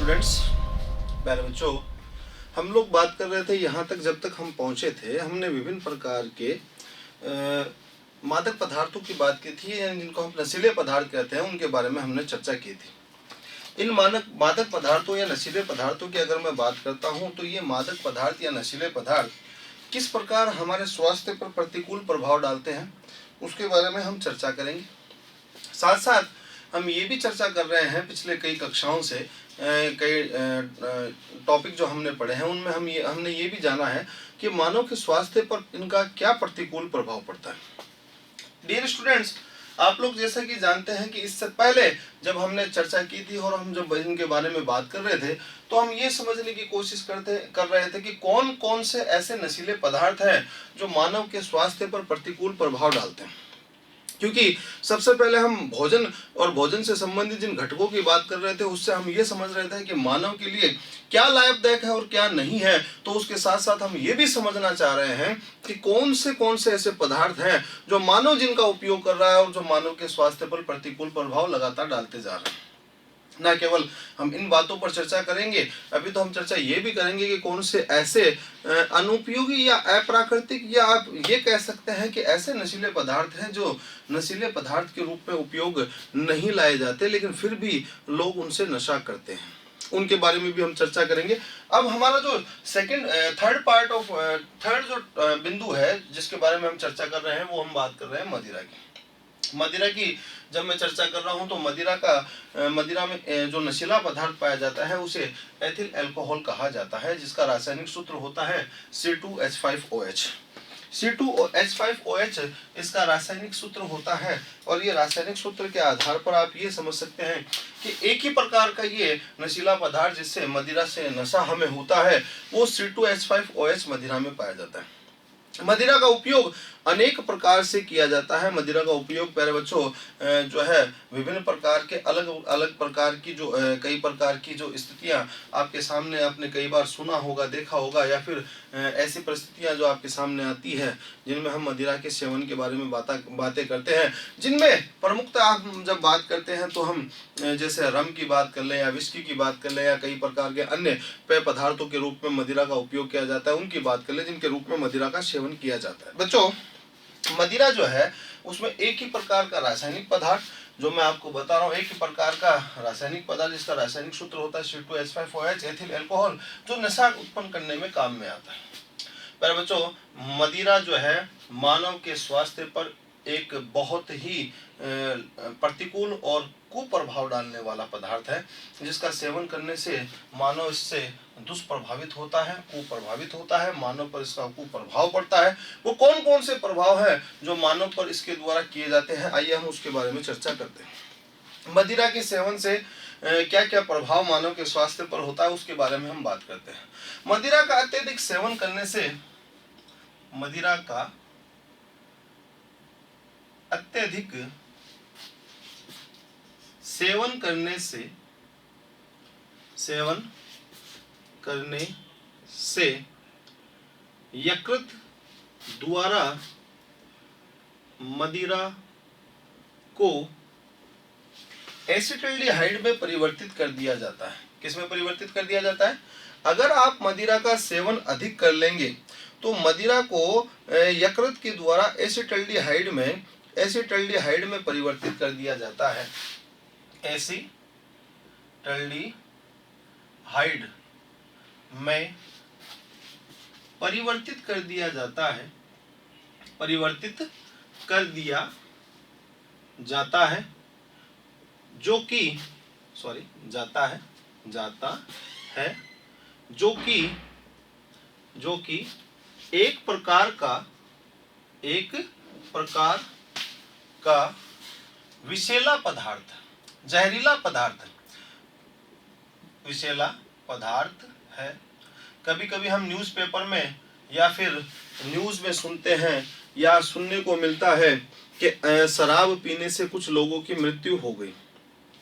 Students, प्यारे बच्चों, हम लोग बात कर रहे थे यहाँ तक। जब तक हम पहुँचे थे हमने विभिन्न प्रकार के मादक पदार्थों की बात की थी, यानी जिनको हम नशीले पदार्थ कहते हैं, उनके बारे में हमने चर्चा की थी। इन मादक पदार्थों या नशीले पदार्थों की अगर मैं बात करता हूँ तो ये मादक पदार्थ या नशीले पदार्थ किस प्रकार हमारे स्वास्थ्य पर प्रतिकूल प्रभाव डालते हैं उसके बारे में हम चर्चा करेंगे। साथ साथ हम ये भी चर्चा कर रहे हैं, पिछले कई कक्षाओं से कई टॉपिक जो हमने पढ़े हैं उनमें हमने ये भी जाना है कि मानव के स्वास्थ्य पर इनका क्या प्रतिकूल प्रभाव पड़ता है। डियर स्टूडेंट्स, आप लोग जैसा कि जानते हैं कि इससे पहले जब हमने चर्चा की थी और हम जब इनके बारे में बात कर रहे थे तो हम ये समझने की कोशिश कर रहे थे कि कौन कौन से ऐसे नशीले पदार्थ हैं जो मानव के स्वास्थ्य पर प्रतिकूल प्रभाव डालते हैं। क्योंकि सबसे पहले हम भोजन और भोजन से संबंधित जिन घटकों की बात कर रहे थे उससे हम ये समझ रहे थे कि मानव के लिए क्या लाभदायक है और क्या नहीं है। तो उसके साथ साथ हम ये भी समझना चाह रहे हैं कि कौन से ऐसे पदार्थ हैं जो मानव जिनका उपयोग कर रहा है और जो मानव के स्वास्थ्य पर प्रतिकूल प्रभाव लगातार डालते जा रहे हैं। न केवल हम इन बातों पर चर्चा करेंगे, अभी तो हम चर्चा ये भी करेंगे कि कौन से ऐसे अनुपयोगी या अप्राकृतिक या आप ये कह सकते हैं कि ऐसे नशीले पदार्थ हैं जो नशीले पदार्थ के रूप में उपयोग नहीं लाए जाते लेकिन फिर भी लोग उनसे नशा करते हैं, उनके बारे में भी हम चर्चा करेंगे। अब हमारा जो थर्ड जो बिंदु है जिसके बारे में हम चर्चा कर रहे हैं वो हम बात कर रहे हैं मदिरा की। जब मैं चर्चा कर रहा हूं तो मदिरा में जो नशीला पदार्थ पाया जाता है उसे एथिल अल्कोहल कहा जाता है, जिसका रासायनिक सूत्र होता है C2H5OH। C2H5OH इसका रासायनिक सूत्र होता है और ये रासायनिक सूत्र के आधार पर आप ये समझ सकते हैं कि एक ही प्रकार का ये नशीला पदार्थ जिससे मदिरा से नशा हमें होता है वो C2H5OH मदिरा में पाया जाता है। मदिरा का उपयोग अनेक प्रकार से किया जाता है। मदिरा का उपयोग प्यारे बच्चों जो है विभिन्न प्रकार के अलग अलग प्रकार की जो कई प्रकार की जो स्थितियां आपके सामने आपने कई बार सुना होगा, देखा होगा, या फिर ऐसी परिस्थितियां जो आपके सामने आती है जिनमें हम मदिरा के सेवन के बारे में बातें करते हैं, जिनमें प्रमुखता हम जब बात करते हैं तो हम जैसे रम की बात कर लें या विस्की की बात कर लें या कई प्रकार के अन्य पेय पदार्थों के रूप में मदिरा का उपयोग किया जाता है उनकी बात कर लें जिनके रूप में मदिरा का सेवन किया जाता है। बच्चों, मदिरा जो है उसमें एक ही प्रकार का रासायनिक पदार्थ जो मैं आपको बता रहा हूँ, एक ही प्रकार का रासायनिक पदार्थ जिसका रासायनिक सूत्र होता है C2H5OH एथिल अल्कोहल, जो नशा उत्पन्न करने में काम में आता है। पर बच्चों, मदिरा जो है मानव के स्वास्थ्य पर एक बहुत ही प्रतिकूल और कुप्रभाव डालने वाला पदार्थ है, जिसका सेवन करने से मानव इससे दुष्प्रभावित होता है, कुप्रभावित होता है, मानव पर इसका कुप्रभाव पड़ता है। वो कौन कौन से प्रभाव हैं जो मानव पर इसके द्वारा किए जाते हैं, आइए हम उसके बारे में चर्चा करते हैं। मदिरा के सेवन से क्या क्या प्रभाव मानव के स्वास्थ्य पर होता है उसके बारे में हम बात करते हैं। मदिरा का अत्यधिक सेवन करने से यकृत द्वारा मदिरा को एसिटाल्डिहाइड में परिवर्तित कर दिया जाता है। किसमें परिवर्तित कर दिया जाता है? अगर आप मदिरा का सेवन अधिक कर लेंगे तो मदिरा को यकृत के द्वारा एसिटाल्डिहाइड में परिवर्तित कर दिया जाता है। एसिटाल्डिहाइड में परिवर्तित कर दिया जाता है, जो कि एक प्रकार का विषैला पदार्थ, जहरीला पदार्थ है। कभी कभी हम न्यूज़पेपर में या फिर न्यूज़ में सुनते हैं या सुनने को मिलता है कि शराब पीने से कुछ लोगों की मृत्यु हो गई।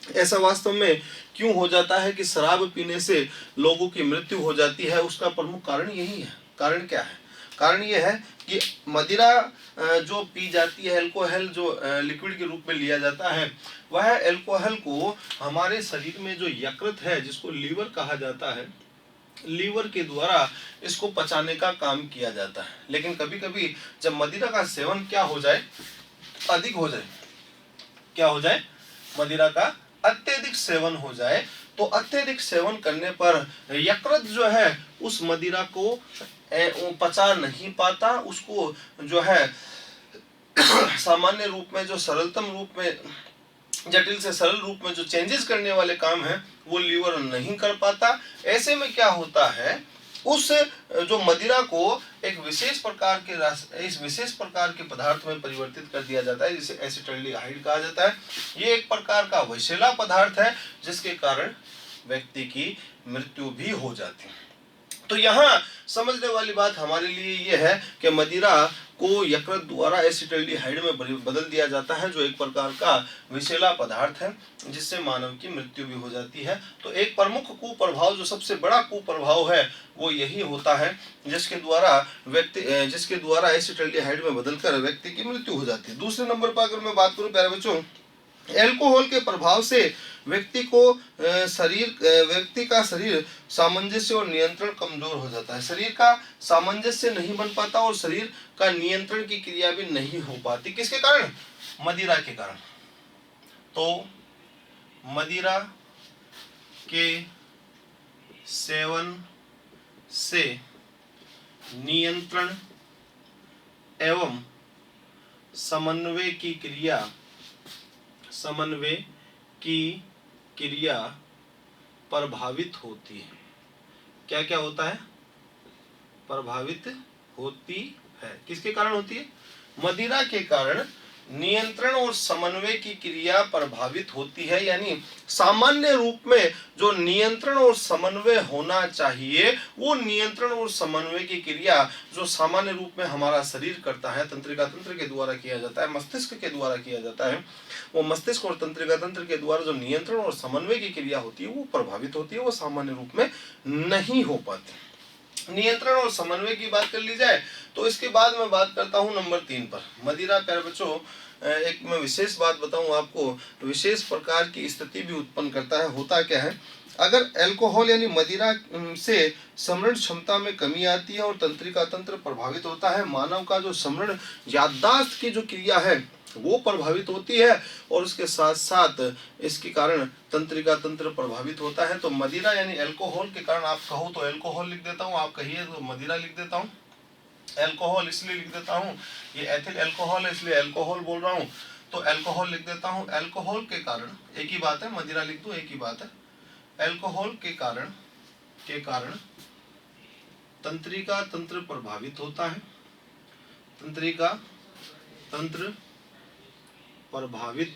ऐसा वास्तव में क्यों हो जाता है कि शराब पीने से लोगों की मृत्यु हो जाती है? उसका प्रमुख कारण यही है। कारण क्या है? कारण यह है कि मदिरा जो पी जाती है, अल्कोहल जो लिक्विड के रूप में लिया जाता है, वह अल्कोहल को हमारे शरीर में जो यकृत है, जिसको लीवर कहा जाता है, लीवर के द्वारा इसको पचाने का काम किया जाता है। लेकिन कभी कभी जब मदिरा का सेवन क्या हो जाए, अधिक हो जाए, क्या हो जाए, मदिरा का अत्यधिक सेवन हो जाए, तो अत्यधिक सेवन करने पर यकृत जो है उस मदिरा को पचा नहीं पाता, उसको जो है सामान्य रूप में, जो सरलतम रूप में, जटिल से सरल रूप में जो चेंजेस करने वाले काम है वो लीवर नहीं कर पाता। ऐसे में क्या होता है, उस जो मदिरा को एक विशेष प्रकार के इस विशेष प्रकार के पदार्थ में परिवर्तित कर दिया जाता है, जिसे एसिटाल्डिहाइड कहा जाता है। ये एक प्रकार का विषैला पदार्थ है जिसके कारण व्यक्ति की मृत्यु भी हो जाती है। तो यहाँ समझने वाली बात हमारे लिए ये है कि मदिरा को यकृत द्वारा एसिटाल्डिहाइड में बदल दिया जाता है, जो एक प्रकार का विषैला पदार्थ है, जिससे मानव की मृत्यु भी हो जाती है। तो एक प्रमुख कुप्रभाव, जो सबसे बड़ा कुप्रभाव है, वो यही होता है जिसके द्वारा एसिटाल्डिहाइड में बदलकर व्यक्ति की मृत्यु हो जाती है। दूसरे नंबर पर अगर मैं बात करूं प्यारे बच्चों, अल्कोहल के प्रभाव से व्यक्ति का शरीर सामंजस्य और नियंत्रण कमजोर हो जाता है। शरीर का सामंजस्य नहीं बन पाता और शरीर का नियंत्रण की क्रिया भी नहीं हो पाती। किसके कारण? मदिरा के कारण। तो मदिरा के सेवन से नियंत्रण एवं समन्वय की क्रिया प्रभावित होती है। क्या क्या होता है? प्रभावित होती है। किसके कारण होती है? मदिरा के कारण नियंत्रण और समन्वय की क्रिया प्रभावित होती है। यानी सामान्य रूप में जो नियंत्रण और समन्वय होना चाहिए, वो नियंत्रण और समन्वय की क्रिया जो सामान्य रूप में हमारा शरीर करता है, तंत्रिका तंत्र के द्वारा किया जाता है, मस्तिष्क के द्वारा किया जाता है, वो मस्तिष्क और तंत्रिका तंत्र के द्वारा जो नियंत्रण और समन्वय की क्रिया होती है वो प्रभावित होती है, वो सामान्य रूप में नहीं हो पाती। नियंत्रण और समन्वय की बात कर ली जाए तो इसके बाद मैं बात करता हूं नंबर 3 पर। मदिरा प्यारे बच्चों, एक मैं विशेष बात बताऊं आपको, विशेष प्रकार की स्थिति भी उत्पन्न करता है। होता क्या है, अगर अल्कोहल यानी मदिरा से स्मरण क्षमता में कमी आती है और तंत्रिका तंत्र प्रभावित होता है, मानव का जो स्मरण याददाश्त की जो क्रिया है वो प्रभावित होती है और उसके साथ साथ इसके कारण तंत्रिका तंत्र प्रभावित होता है। तो मदिरा यानी अल्कोहल के कारण, आप कहो तो अल्कोहल लिख देता हूँ, आप कहिए तो मदिरा लिख देता हूँ। अल्कोहल इसलिए लिख देता हूँ, ये एथिल अल्कोहल है इसलिए अल्कोहल बोल रहा हूँ, तो अल्कोहल लिख देता हूँ। अल्कोहल के कारण, एक ही बात है, मदिरा लिख दो, एक ही बात है। अल्कोहल के कारण तंत्रिका तंत्र प्रभावित होता है, तंत्रिका तंत्र प्रभावित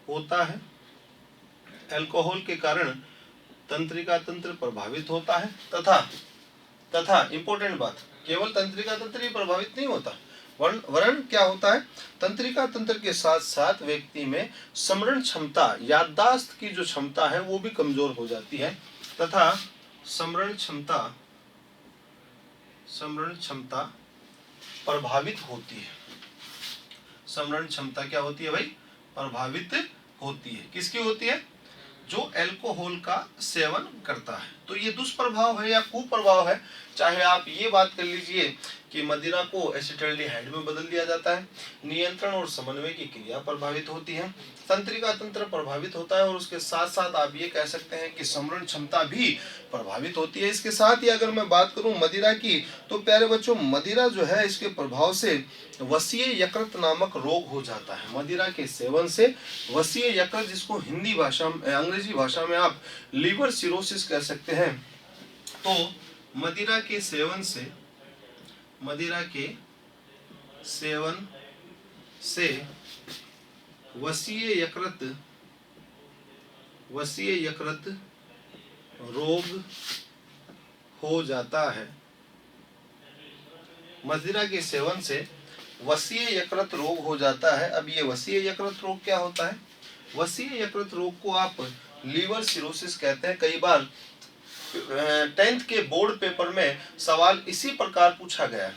होता है। अल्कोहल के कारण तंत्रिका तंत्र प्रभावित होता है तथा इंपॉर्टेंट बात, केवल तंत्रिका तंत्र ही प्रभावित नहीं होता, वरन क्या होता है, तंत्रिका तंत्र के साथ साथ व्यक्ति में स्मरण क्षमता, याददाश्त की जो क्षमता है वो भी कमजोर हो जाती है तथा स्मरण क्षमता प्रभावित होती है। स्मरण क्षमता क्या होती है भाई? प्रभावित होती है। किसकी होती है? जो अल्कोहल का सेवन करता है। तो ये दुष्प्रभाव है या कुप्रभाव है, चाहे आप ये बात कर लीजिए कि मदिरा को एसिटाल्डिहाइड में बदल दिया जाता है, नियंत्रण और समन्वय की क्रिया प्रभावित होती है, तंत्रिका तंत्र प्रभावित होता है और उसके साथ साथ आप ये कह सकते हैं कि स्मरण क्षमता भी प्रभावित होती है। इसके साथ ही अगर मैं बात करूं मदिरा की, तो प्यारे बच्चों मदिरा जो है इसके प्रभाव से वसीय यकृत नामक रोग हो जाता है। मदिरा के सेवन से वसीय यकृत, जिसको हिंदी भाषा में, अंग्रेजी भाषा में आप लीवर सिरोसिस कह सकते हैं, तो मदिरा के सेवन से वसीय यकृत रोग हो जाता है। मदिरा के सेवन से वसीय यकृत रोग हो जाता है। अब ये वसीय यकृत रोग क्या होता है? वसीय यकृत रोग को आप लीवर सिरोसिस कहते हैं। कई बार 10th के बोर्ड पेपर में सवाल इसी प्रकार पूछा गया,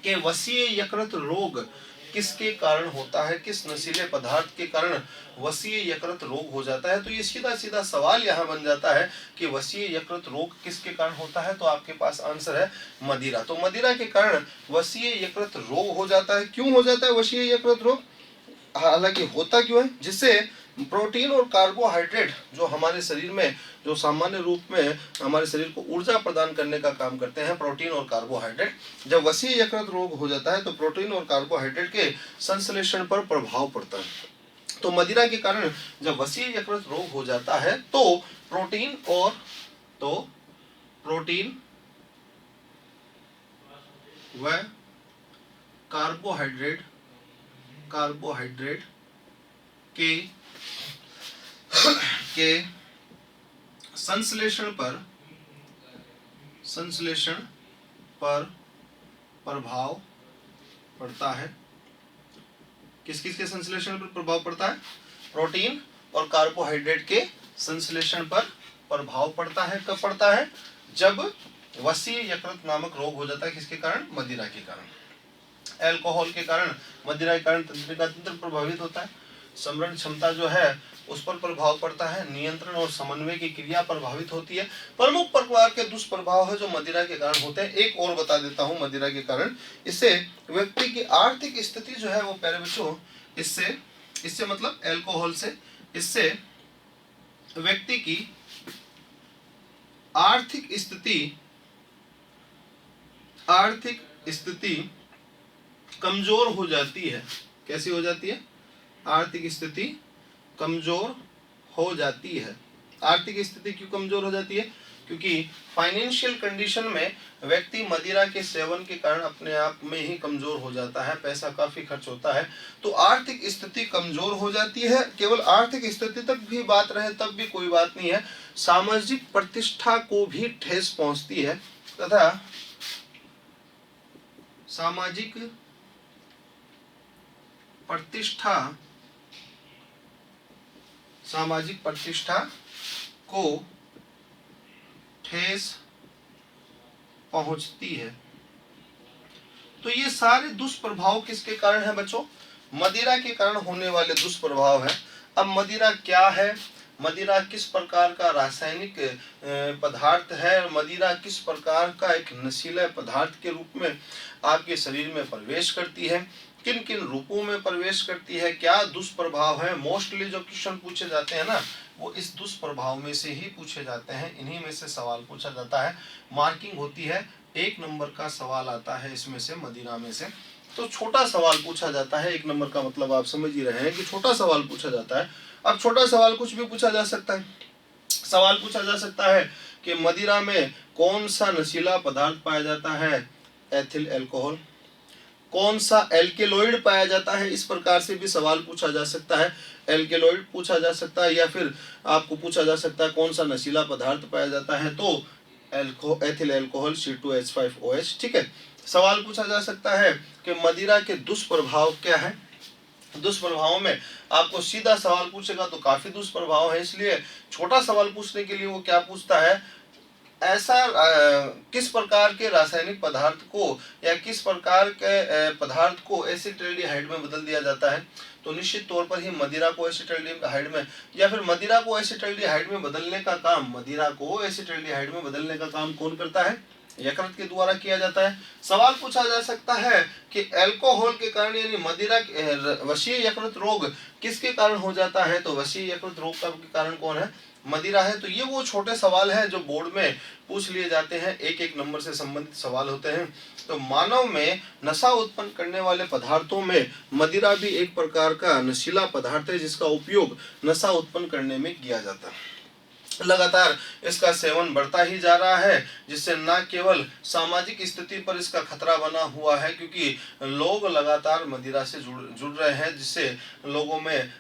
कि वसीय यकृत रोग किसके कारण होता है, किस नशीले पदार्थ के कारण वसीय यकृत रोग हो जाता है। तो ये सीधा सीधा सवाल यहाँ बन जाता है कि वसीय यकृत रोग किसके कारण होता है, तो आपके पास आंसर है मदिरा। तो मदिरा के कारण वसीय यकृत रोग हो जाता है। क्यों हो जाता है वसीय यकृत रोग, हालांकि होता क्यों है, जिससे प्रोटीन और कार्बोहाइड्रेट जो हमारे शरीर में जो सामान्य रूप में हमारे शरीर को ऊर्जा प्रदान करने का काम करते हैं, प्रोटीन और कार्बोहाइड्रेट, जब वसीय यकृत रोग हो जाता है तो प्रोटीन और कार्बोहाइड्रेट के संश्लेषण पर प्रभाव पड़ता है। तो मदिरा के कारण जब वसीय यकृत रोग हो जाता है तो प्रोटीन व कार्बोहाइड्रेट के संश्लेषण पर प्रभाव पड़ता है। किस किस के संश्लेषण पर प्रभाव पड़ता है, प्रोटीन और कार्बोहाइड्रेट के संश्लेषण पर प्रभाव पड़ता है। कब पड़ता है, जब वसीय यकृत नामक रोग हो जाता है। किसके कारण, मदिरा के कारण। अल्कोहल के कारण, मदिरा के कारण तंत्रिका तंत्र प्रभावित होता है, समरण क्षमता जो है उस पर प्रभाव पड़ता है, नियंत्रण और समन्वय की क्रिया प्रभावित होती है। प्रमुख प्रकार के दुष्प्रभाव है जो मदिरा के कारण होते हैं। एक और बता देता हूं मदिरा के कारण, इससे व्यक्ति की आर्थिक स्थिति जो है वो प्यारे बच्चों, इससे मतलब अल्कोहल से, इससे व्यक्ति की आर्थिक स्थिति कमजोर हो जाती है। कैसी हो जाती है, आर्थिक स्थिति कमजोर हो जाती है। आर्थिक स्थिति क्यों कमजोर हो जाती है, क्योंकि फाइनेंशियल कंडीशन में व्यक्ति मदिरा के सेवन के कारण अपने आप में ही कमजोर हो जाता है, पैसा काफी खर्च होता है, तो आर्थिक स्थिति कमजोर हो जाती है। केवल आर्थिक स्थिति तक भी बात रहे तब भी कोई बात नहीं है, सामाजिक प्रतिष्ठा को भी ठेस पहुंचती है तथा सामाजिक प्रतिष्ठा को ठेस पहुंचती है। तो ये सारे दुष्प्रभाव किसके कारण है बच्चों, मदिरा के कारण होने वाले दुष्प्रभाव है। अब मदिरा क्या है, मदिरा किस प्रकार का रासायनिक पदार्थ है, मदिरा किस प्रकार का एक नशीला पदार्थ के रूप में आपके शरीर में प्रवेश करती है, किन किन रूपों में प्रवेश करती है, क्या दुष्प्रभाव है। मोस्टली जो क्वेश्चन पूछे जाते हैं ना वो इस दुष्प्रभाव में से ही पूछे जाते हैं, इन्हीं में से सवाल पूछा जाता है। मार्किंग होती है, 1 नंबर का सवाल आता है इसमें से, मदिरा में से। तो छोटा सवाल पूछा जाता है, 1 नंबर का मतलब आप समझ ही रहे हैं कि छोटा सवाल पूछा जाता है। अब छोटा सवाल कुछ भी पूछा जा सकता है। सवाल पूछा जा सकता है कि मदिरा में कौन सा नशीला पदार्थ पाया जाता है, एथिल अल्कोहल। कौन सा एल्केलॉइड पाया जाता है, इस प्रकार से भी सवाल पूछा जा सकता है। एल्केलॉइड पूछा जा सकता है, या फिर आपको पूछा जा सकता है कौन सा नशीला पदार्थ पाया जाता है, तो एथिल अल्कोहल C2H5OH। ठीक है, सवाल पूछा जा सकता है कि मदिरा के दुष्प्रभाव क्या है। दुष्प्रभावों में आपको सीधा सवाल पूछेगा तो काफी दुष्प्रभाव है, इसलिए छोटा सवाल पूछने के लिए वो क्या पूछता है, ऐसा किस प्रकार के रासायनिक पदार्थ को या किस प्रकार के पदार्थ को एसिटाल्डिहाइड में बदल दिया जाता है। तो निश्चित तौर पर ही मदिरा को एसिटाल्डिहाइड में, या फिर मदिरा को एसिटाल्डिहाइड में बदलने का काम, मदिरा को एसिटाल्डिहाइड में बदलने का काम कौन करता है, यकृत के द्वारा किया जाता है। सवाल पूछा जा सकता है कि अल्कोहल के कारण यानी मदिरा वसीय यकृत रोग किसके कारण हो जाता है, तो वसीय यकृत रोग का कारण कौन है, मदिरा है। तो ये वो छोटे सवाल हैं जो बोर्ड में पूछ लिए जाते हैं, 1-1 नंबर से संबंधित सवाल होते हैं। तो मानव में नशा उत्पन्न करने वाले पदार्थों में मदिरा भी एक प्रकार का नशीला पदार्थ है जिसका उपयोग नशा उत्पन्न करने में किया जाता है। लगातार इसका सेवन बढ़ता ही जा रहा है, जिससे न केवल सामाजिक स्थिति पर इसका खतरा बना हुआ है, क्योंकि लोग लगातार मदिरा से जुड़ रहे हैं, जिससे लोगों में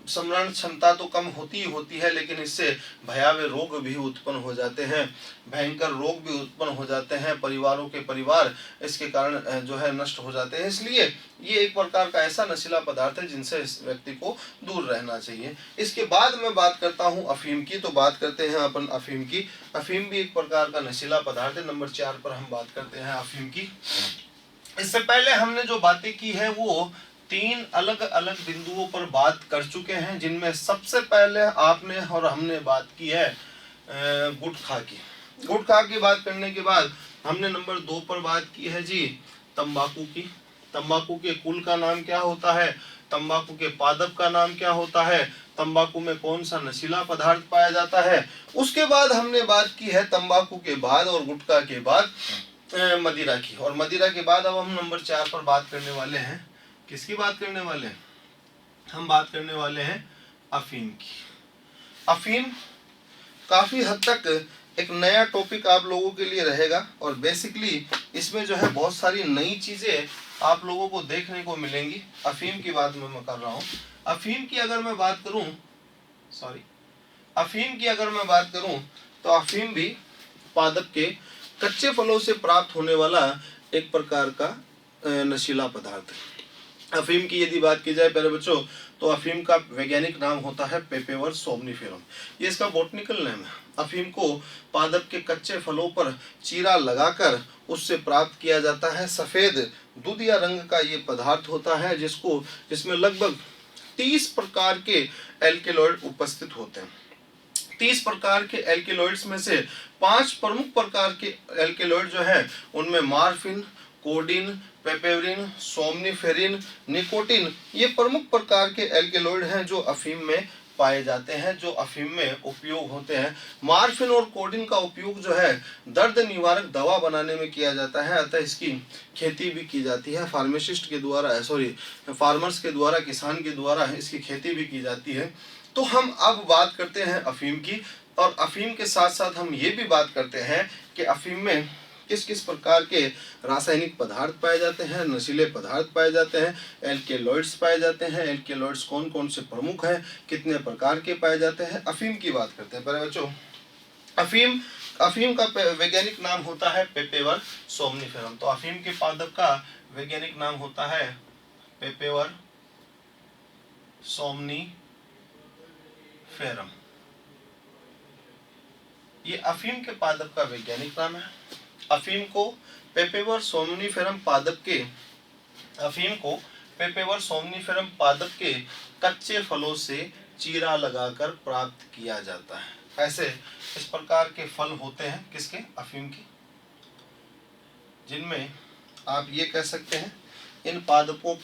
समरण क्षमता तो कम होती ही होती है, लेकिन इससे भयावह रोग भी उत्पन्न हो जाते हैं, भयंकर रोग भी उत्पन्न हो जाते हैं, परिवारों के परिवार इसके कारण जो है नष्ट हो जाते हैं। इसलिए ये एक प्रकार का ऐसा नशीला पदार्थ है जिनसे इस व्यक्ति को दूर रहना चाहिए। इसके बाद मैं बात करता हूँ अफीम की। तो बात करते हैं अपन अफीम की। अफीम भी एक प्रकार का नशीला पदार्थ है। नंबर 4 पर हम बात करते हैं अफीम की। इससे पहले हमने जो बातें की है वो 3 अलग अलग बिंदुओं पर बात कर चुके हैं, जिनमें सबसे पहले आपने और हमने बात की है गुटखा की। गुटखा की बात करने के बाद हमने नंबर 2 पर बात की है जी तंबाकू की। तंबाकू के कुल का नाम क्या होता है, तंबाकू के पादप का नाम क्या होता है, तंबाकू में कौन सा नशीला पदार्थ पाया जाता है। उसके बाद हमने बात की है तंबाकू के बाद और गुटखा के बाद मदिरा की, और मदिरा के बाद अब हम नंबर 4 पर बात करने वाले हैं। किसकी बात करने वाले हैं? हम बात करने वाले हैं अफीम की। अफीम काफी हद तक एक नया टॉपिक आप लोगों के लिए रहेगा, और बेसिकली इसमें जो है बहुत सारी नई चीजें आप लोगों को देखने को मिलेंगी। अफीम की बात मैं कर रहा हूँ। अफीम की अगर मैं बात करूं, अफीम की अगर मैं बात करूं तो अफीम भी पादप के कच्चे फलों से प्राप्त होने वाला एक प्रकार का नशीला पदार्थ है। अफीम की यदि बात की जाए प्यारे बच्चों, तो अफीम का वैज्ञानिक नाम होता है पेपेवर सोमनिफेरम, ये इसका बॉटनिकल नेम है। अफीम को पादप के कच्चे फलों पर चीरा लगाकर उससे प्राप्त किया जाता है। सफेद दूधिया रंग का ये पदार्थ होता है जिसमें लगभग 30 प्रकार के एल्केलॉइड उपस्थित होते हैं। 30 प्रकार के एल्केलॉइड्स में से 5 प्रमुख प्रकार के एल्केलॉइड जो है उनमें मार्फिन, कोडिन, पेपेवरिन, सोमनिफेरिन, निकोटिन, ये प्रमुख प्रकार के एल्केलॉइड हैं जो अफीम में पाए जाते हैं, जो अफीम में उपयोग होते हैं। मार्फिन और कोडिन का उपयोग जो है दर्द निवारक दवा बनाने में किया जाता है, अतः इसकी खेती भी की जाती है फार्मासिस्ट के द्वारा, फार्मर्स के द्वारा, किसान के द्वारा इसकी खेती भी की जाती है। तो हम अब बात करते हैं अफीम की, और अफीम के साथ साथ हम ये भी बात करते हैं कि अफीम में किस किस प्रकार के रासायनिक पदार्थ पाए जाते हैं, नशीले पदार्थ पाए जाते हैं, एल्केलॉइड्स पाए जाते हैं। एल्केलॉइड्स कौन कौन से प्रमुख हैं, कितने प्रकार के पाए जाते हैं। अफीम की बात करते हैं पहले बच्चों। अफीम का वैज्ञानिक नाम होता है पेपेवर सोमनिफेरम। तो अफीम के पादप का वैज्ञानिक नाम होता है पेपेवर सोमनिफेरम। ये अफीम के पादप का वैज्ञानिक नाम है। अफीम को पेपेवर सोमनिफेरम पादप के कच्चे फलों से चीरा लगाकर प्राप्त किया जाता है। ऐसे इस प्रकार के फल होते हैं किसके, अफीम के, जिनमें आप ये कह सकते हैं इन पादपों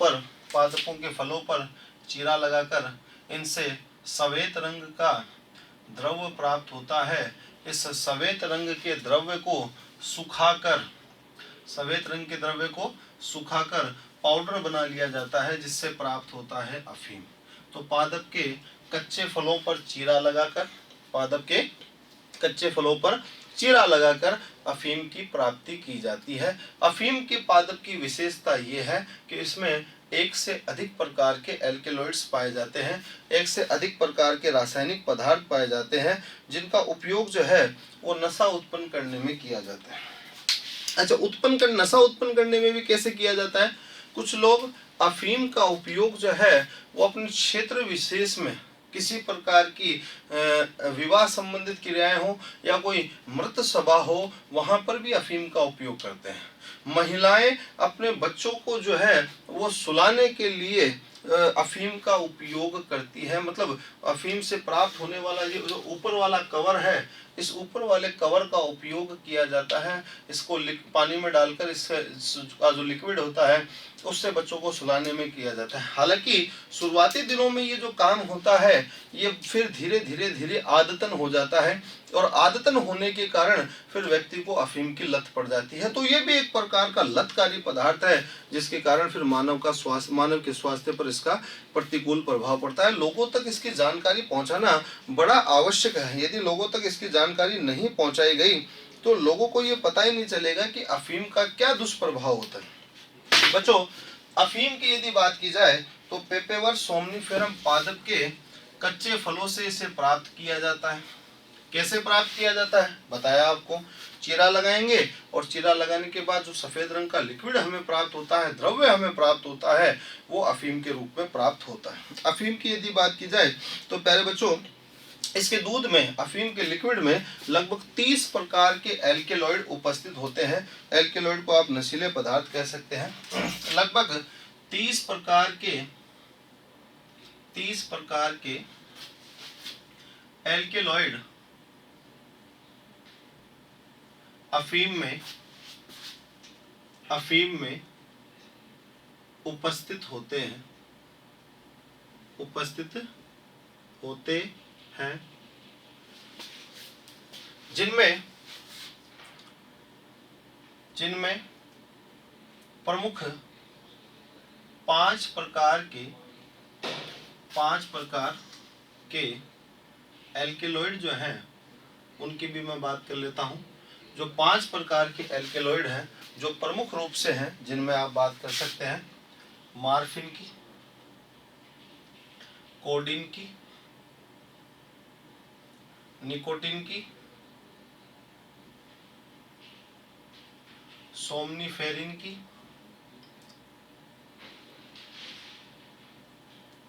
के फलों पर चीरा लगाकर इनसे सफेद रंग का द्रव्य प्राप्त होता है। इस सफेद रंग के द्रव्य को सुखाकर पाउडर बना लिया जाता है, जिससे प्राप्त होता है अफीम। तो पादप के कच्चे फलों पर चीरा लगाकर अफीम की प्राप्ति की जाती है। अफीम के पादप की विशेषता ये है कि इसमें एक से अधिक प्रकार के एल्केलॉइड्स पाए जाते हैं, एक से अधिक प्रकार के रासायनिक पदार्थ पाए जाते हैं, जिनका उपयोग जो है वो नशा उत्पन्न करने में किया जाता है। अच्छा, नशा उत्पन्न करने में भी कैसे किया जाता है? कुछ लोग अफीम का उपयोग जो है वो अपने क्षेत्र विशेष में किसी प्रकार की विवाह संबंधित क्रियाएं हो या कोई मृत सभा हो, वहां पर भी अफीम का उपयोग करते हैं। महिलाएं अपने बच्चों को जो है वो सुलाने के लिए अफीम का उपयोग करती है। मतलब अफीम से प्राप्त होने वाला ये जो ऊपर वाला कवर है, इस ऊपर वाले कवर का उपयोग किया जाता है। इसको पानी में डालकर इसका जो लिक्विड होता है उससे बच्चों को सुलाने में किया जाता है। हालांकि शुरुआती दिनों में ये जो काम होता है ये फिर धीरे आदतन हो जाता है, और आदतन होने के कारण फिर व्यक्ति को अफीम की लत पड़ जाती है। तो ये भी एक प्रकार का लतकारी पदार्थ है, जिसके कारण फिर मानव के स्वास्थ्य पर इसका प्रतिकूल प्रभाव पड़ता है। लोगों तक इसकी जानकारी पहुंचाना बड़ा आवश्यक है। यदि लोगों तक इसकी जानकारी नहीं पहुंचाई गई तो लोगों को ये पता ही नहीं चलेगा कि अफीम का क्या दुष्प्रभाव होता है। बच्चों, अफीम की यदि बात की जाए तो पेपेवर सोमनिफेरम पादप के कच्चे फलों से इसे प्राप्त किया जाता है। कैसे प्राप्त किया जाता है बताया आपको, चीरा लगाएंगे और चीरा लगाने के बाद जो सफेद रंग का लिक्विड हमें प्राप्त होता है, द्रव्य हमें प्राप्त होता है, वो अफीम के रूप में प्राप्त होता है। अफीम की यदि बात की जाए तो प्यारे बच्चों, इसके दूध में, अफीम के लिक्विड में लगभग 30 प्रकार के एल्केलॉइड उपस्थित होते हैं। एल्केलॉइड को आप नशीले पदार्थ कह सकते हैं। लगभग 30 प्रकार के एल्केलॉइड अफीम में उपस्थित होते हैं, जिनमें प्रमुख 5 प्रकार के एल्केलॉइड जो हैं उनकी भी मैं बात कर लेता हूं। जो 5 प्रकार के एल्केलॉइड हैं जो प्रमुख रूप से हैं, जिनमें आप बात कर सकते हैं मॉर्फिन की, कोडीन की, निकोटीन की, सोमनिफेरिन की,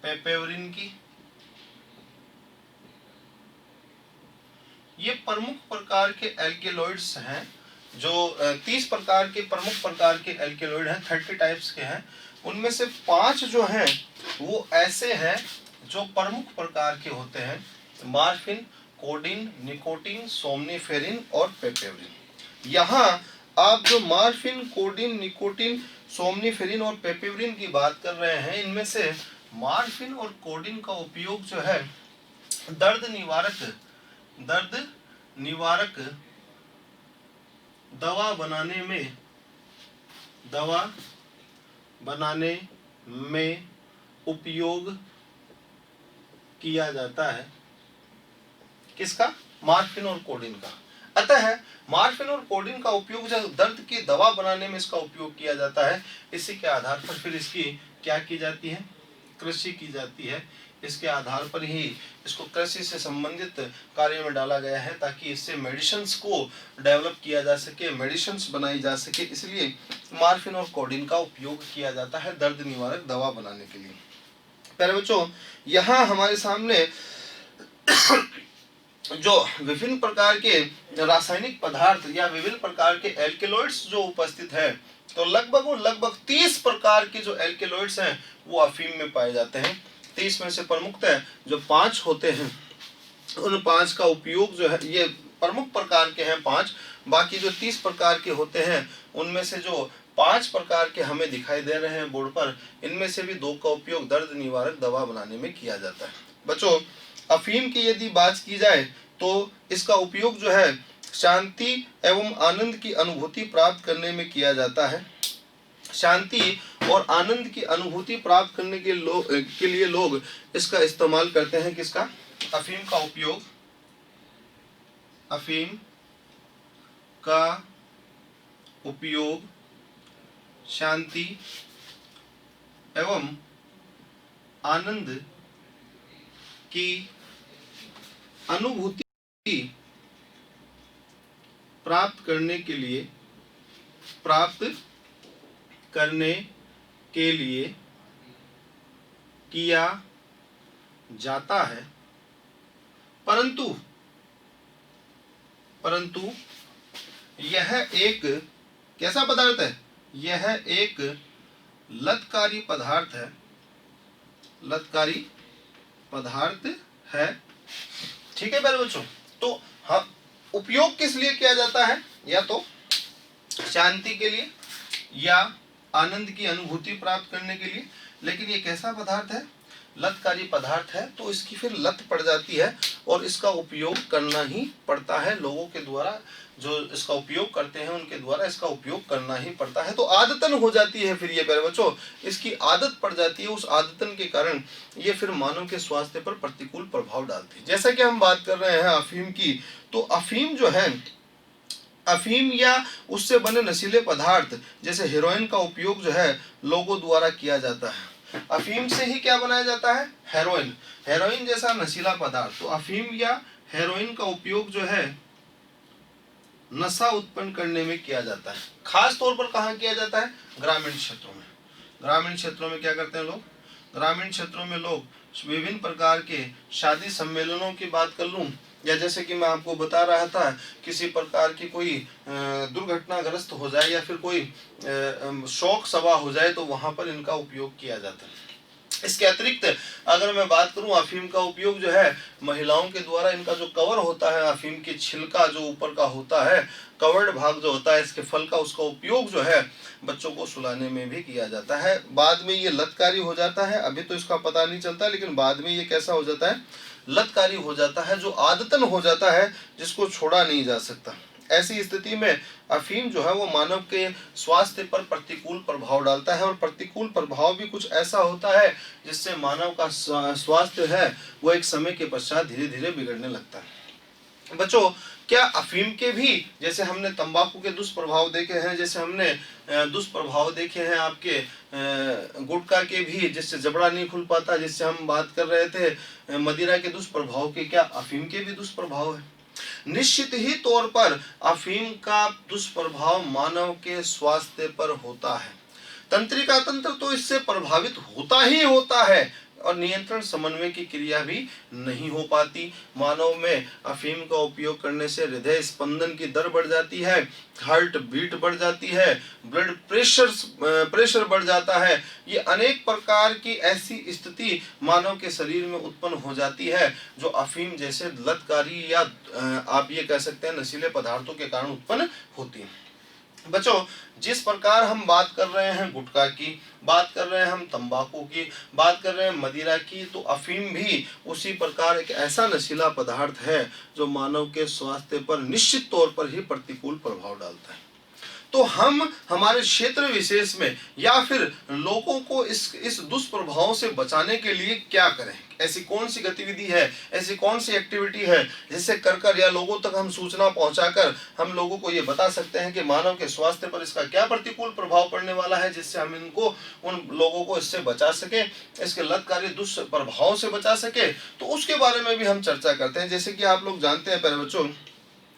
पेपेवरिन की। ये प्रमुख प्रकार के एल्केलॉइड्स हैं। जो 30 प्रकार के प्रमुख प्रकार के एल्केलॉइड हैं, 30 टाइप्स के हैं। उनमें से 5 जो हैं वो ऐसे हैं जो प्रमुख प्रकार के होते हैं, मॉर्फिन, कोडीन, निकोटीन, सोमनिफेरिन और पेपेवरिन। यहाँ आप जो मॉर्फिन, कोडीन, निकोटीन, सोमनिफेरिन और पेपेवरिन की बात कर रहे हैं, इनमें से मॉर्फिन और कोडीन का उपयोग जो है दर्द निवारक दवा बनाने में उपयोग किया जाता है। किसका? मॉर्फिन और कोडीन का। अतः मॉर्फिन और कोडीन का उपयोग जब दर्द की दवा बनाने में इसका उपयोग किया जाता है, इसी के आधार पर फिर इसकी क्या की जाती है? कृषि की जाती है। इसके आधार पर ही इसको कृषि से संबंधित कार्य में डाला गया है, ताकि इससे मेडिसिन्स को डेवलप किया जा सके, मेडिसिन्स बनाई जा सके। इसलिए मॉर्फिन और कोडीन का उपयोग किया जाता है दर्द निवारक दवा बनाने के लिए। प्यारे बच्चों, यहाँ हमारे सामने जो विभिन्न प्रकार के रासायनिक पदार्थ या विभिन्न प्रकार के एल्केलॉइड्स जो उपस्थित है, तो लगभग 30 प्रकार के जो एल्केलॉइड्स हैं वो अफीम में पाए जाते हैं। 30 में से प्रमुखतः जो 5 होते हैं, उन 5 का उपयोग जो है, ये प्रमुख प्रकार के हैं 5। बाकी जो 30 प्रकार के होते हैं, उनमें से जो 5 प्रकार के हमें दिखाई दे रहे हैं बोर्ड पर, इनमें से भी 2 का उपयोग दर्द निवारक दवा बनाने में किया जाता है। बच्चों, अफीम की यदि बात की जाए तो इसका उपयोग जो है शांति एवं आनंद की अनुभूति प्राप्त करने में किया जाता है। शांति और आनंद की अनुभूति प्राप्त करने के लिए लोग इसका इस्तेमाल करते हैं। किसका? अफीम का उपयोग, अफीम का उपयोग शांति एवं आनंद की अनुभूति प्राप्त करने के लिए किया जाता है। परंतु यह एक कैसा पदार्थ है? यह एक लतकारी पदार्थ है। ठीक है प्यारे बच्चों, तो हाँ, उपयोग किस लिए किया जाता है? या तो शांति के लिए या आनंद की अनुभूति प्राप्त करने के लिए। लेकिन ये कैसा पदार्थ है? लतकारी पदार्थ है, तो इसकी फिर लत पड़ जाती है और इसका उपयोग करना ही पड़ता है। लोगों के द्वारा जो इसका उपयोग करते हैं, उनके द्वारा इसका उपयोग करना ही पड़ता है। तो आदतन हो जाती है फिर ये प्यारे बच्चों, इसकी आदत पड़ जाती है। उस आदतन के कारण ये फिर मानव के स्वास्थ्य पर प्रतिकूल प्रभाव डालती है। जैसा कि हम बात कर रहे हैं अफीम की, तो अफीम जो है, अफीम या उससे बने नशीले पदार्थ जैसे हेरोइन का उपयोग जो है लोगों द्वारा किया जाता है। अफीम से ही क्या बनाया जाता है? हेरोइन जैसा नशीला पदार्थ। तो अफीम या हेरोइन का उपयोग जो है नशा उत्पन्न करने में किया जाता है। खास तौर पर कहाँ किया जाता है? ग्रामीण क्षेत्रों में। ग्रामीण क्षेत्रों में क्या करते हैं लोग? ग्रामीण क्षेत्रों में लोग विभिन्न प्रकार के शादी सम्मेलनों की बात कर लूं, या जैसे कि मैं आपको बता रहा था, किसी प्रकार की कोई दुर्घटनाग्रस्त हो जाए या फिर कोई शोक सभा हो जाए तो वहां पर इनका उपयोग किया जाता है। इसके अतिरिक्त अगर मैं बात करूं, अफीम का उपयोग जो है महिलाओं के द्वारा, इनका जो कवर होता है, अफीम की छिलका जो ऊपर का होता है, कवर्ड भाग जो होता है इसके फल का, उसका उपयोग जो है बच्चों को सुलाने में भी किया जाता है। बाद में ये लतकारी हो जाता है, अभी तो इसका पता नहीं चलता, लेकिन बाद में ये कैसा हो जाता है, लतकारी हो जाता है, जो आदतन हो जाता है, जिसको छोड़ा नहीं जा सकता। ऐसी स्थिति में अफीम जो है वो मानव के स्वास्थ्य पर प्रतिकूल प्रभाव डालता है, और प्रतिकूल प्रभाव भी कुछ ऐसा होता है जिससे मानव का स्वास्थ्य है वो एक समय के पश्चात धीरे धीरे बिगड़ने लगता है। बच्चों, क्या अफीम के भी, जैसे हमने तंबाकू के दुष्प्रभाव देखे हैं, जैसे हमने दुष्प्रभाव देखे हैं आपके गुटखा के भी, जिससे जबड़ा नहीं खुल पाता, जिससे हम बात कर रहे थे मदिरा के दुष्प्रभाव के, क्या अफीम के भी दुष्प्रभाव है? निश्चित ही तौर पर अफीम का दुष्प्रभाव मानव के स्वास्थ्य पर होता है। तंत्रिका तंत्र तो इससे प्रभावित होता ही होता है, और नियंत्रण समन्वय की क्रिया भी नहीं हो पाती। मानव में अफीम का उपयोग करने से हृदय स्पंदन की दर बढ़ जाती है, हार्ट बीट बढ़ जाती है, ब्लड प्रेशर बढ़ जाता है। ये अनेक प्रकार की ऐसी स्थिति मानव के शरीर में उत्पन्न हो जाती है जो अफीम जैसे लतकारी या आप ये कह सकते हैं नशीले पदार्थों के कारण उत्पन्न होती है। बच्चों, जिस प्रकार हम बात कर रहे हैं गुटखा की, बात कर रहे हैं हम तंबाकू की, बात कर रहे हैं मदिरा की, तो अफीम भी उसी प्रकार एक ऐसा नशीला पदार्थ है जो मानव के स्वास्थ्य पर निश्चित तौर पर ही प्रतिकूल प्रभाव डालता है। तो हम हमारे क्षेत्र विशेष में या फिर लोगों को इस दुष्प्रभाव से बचाने के लिए क्या करें? ऐसी कौन सी गतिविधि है, ऐसी कौन सी एक्टिविटी है जिससे कर या लोगों तक हम सूचना पहुंचाकर हम लोगों को ये बता सकते हैं कि मानव के स्वास्थ्य पर इसका क्या प्रतिकूल प्रभाव पड़ने वाला है, जिससे हम इनको, उन लोगों को इससे बचा सके, इसके लतकारी दुष्प्रभाव से बचा सके। तो उसके बारे में भी हम चर्चा करते हैं। जैसे कि आप लोग जानते हैं प्यारे बच्चों,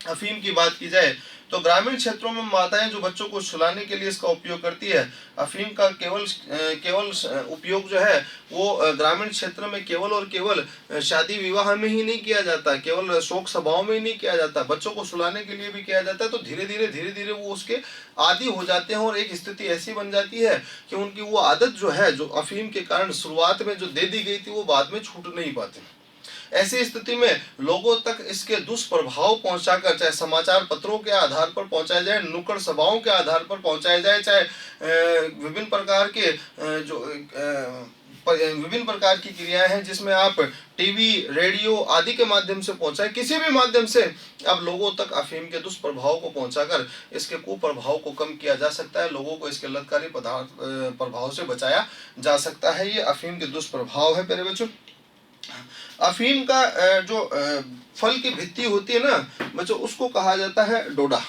अफीम की बात की जाए तो ग्रामीण क्षेत्रों में माताएं जो बच्चों को सुलाने के लिए इसका उपयोग करती है, अफीम का केवल उपयोग जो है वो ग्रामीण क्षेत्र में केवल और केवल शादी विवाह में ही नहीं किया जाता, केवल शोक सभाओं में ही नहीं किया जाता, बच्चों को सुलाने के लिए भी किया जाता है। तो धीरे धीरे वो उसके आदी हो जाते हैं, और एक स्थिति ऐसी बन जाती है कि उनकी वो आदत जो है, जो अफीम के कारण शुरुआत में जो दे दी गई थी, वो बाद में छूट नहीं पाती। ऐसी स्थिति में लोगों तक इसके दुष्प्रभाव पहुंचाकर, चाहे समाचार पत्रों के आधार पर पहुंचाया जाए, नुक्कड़ सभाओं के आधार पर पहुंचाया जाए, चाहे विभिन्न प्रकार के विभिन्न प्रकार की क्रियाएं हैं जिसमें आप टीवी, रेडियो आदि के माध्यम से पहुंचाए, किसी भी माध्यम से अब लोगों तक अफीम के दुष्प्रभाव को पहुंचाकर इसके कुप्रभाव को कम किया जा सकता है, लोगों को इसके लतकारी पदार्थ प्रभाव से बचाया जा सकता है। ये अफीम के दुष्प्रभाव है प्यारे बच्चों। अफीम का जो फल की भित्ति होती है ना बच्चों, उसको कहा जाता है डोडा,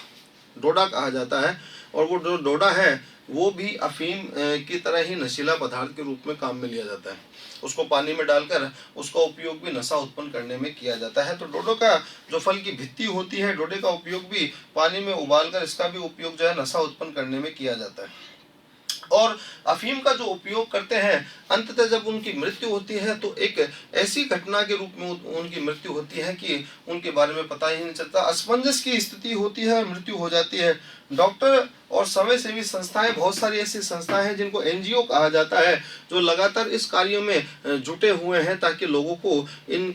डोडा कहा जाता है। और वो जो डोडा है वो भी अफीम की तरह ही नशीला पदार्थ के रूप में काम में लिया जाता है। उसको पानी में डालकर उसका उपयोग भी नशा उत्पन्न करने में किया जाता है। तो डोडो का जो फल की भित्ति होती है, डोडे का उपयोग भी पानी में उबालकर इसका भी उपयोग जो है नशा उत्पन्न करने में किया जाता है। और अफीम का जो उपयोग करते हैं, अंततः जब उनकी मृत्यु होती है तो एक ऐसी घटना के रूप में उनकी मृत्यु होती है कि उनके बारे में पता ही नहीं चलता, असमंजस की स्थिति होती है, मृत्यु हो जाती है। डॉक्टर और समय सेवी संस्थाएं, बहुत सारी ऐसी संस्थाएं हैं जिनको एनजीओ कहा जाता है, जो लगातार इस कार्यों में जुटे हुए हैं ताकि लोगों को इन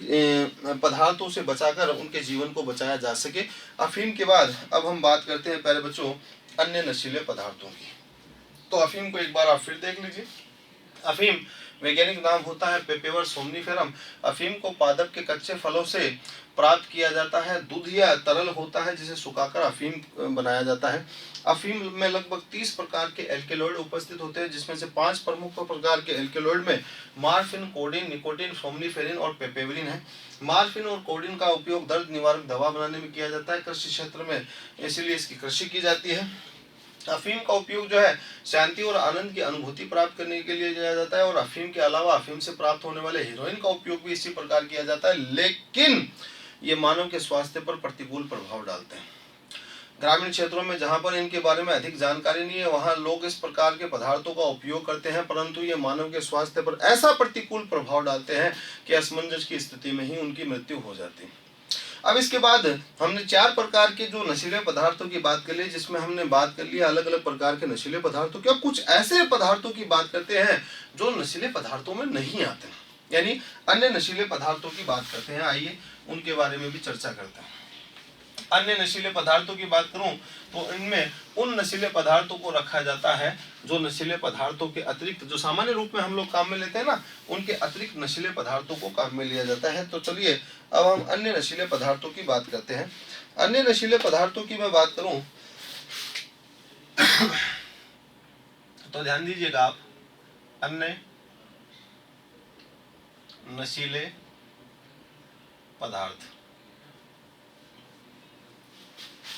पदार्थों से बचाकर उनके जीवन को बचाया जा सके। अफीम के बाद अब हम बात करते हैं प्यारे बच्चों अन्य नशीले पदार्थों की। तो अफीम को एक बार आप फिर देख लीजिए। अफीम वैज्ञानिक नाम होता है पेपेवर सोमनीफेरम। अफीम को पादप के कच्चे फलों से प्राप्त किया जाता है। दूध या तरल होता है जिसे सुखाकर अफीम बनाया जाता है। अफीम में लगभग 30 प्रकार के एल्केलॉइड उपस्थित होते हैं, जिसमें से 5 प्रमुख प्रकार के एल्केलॉइड में मार्फिन, कोडीन, निकोटीन, सोमनीफेरिन और पेपेवरिन है। मार्फिन और कोडीन का उपयोग दर्द निवारक दवा बनाने में किया जाता है कृषि क्षेत्र में, इसलिए इसकी कृषि की जाती है। अफीम का उपयोग जो है शांति और आनंद की अनुभूति प्राप्त करने के लिए किया जाता है। और अफीम के अलावा अफीम से प्राप्त होने वाले हीरोइन का उपयोग भी इसी प्रकार किया जाता है, लेकिन ये मानव के स्वास्थ्य पर प्रतिकूल प्रभाव डालते हैं। ग्रामीण क्षेत्रों में जहाँ पर इनके बारे में अधिक जानकारी नहीं है वहाँ लोग इस प्रकार के पदार्थों का उपयोग करते हैं, परंतु ये मानव के स्वास्थ्य पर ऐसा प्रतिकूल प्रभाव डालते हैं कि असमंजस की स्थिति में ही उनकी मृत्यु हो जाती है। अब इसके बाद हमने 4 प्रकार के जो नशीले पदार्थों की बात कर ली, जिसमें हमने बात कर लिया अलग अलग प्रकार के नशीले पदार्थों की। अब कुछ ऐसे पदार्थों की बात करते हैं जो नशीले पदार्थों में नहीं आते हैं, यानी अन्य नशीले पदार्थों की बात करते हैं। आइए उनके बारे में भी चर्चा करते हैं। अन्य नशीले पदार्थों की बात करूं तो इनमें उन नशीले पदार्थों को रखा जाता है जो नशीले पदार्थों के अतिरिक्त, जो सामान्य रूप में हम लोग काम में लेते हैं ना, उनके अतिरिक्त नशीले पदार्थों को काम में लिया जाता है। तो चलिए अब हम अन्य नशीले पदार्थों की बात करते हैं। अन्य नशीले पदार्थों की मैं बात करूं तो ध्यान दीजिएगा आप, अन्य नशीले पदार्थ,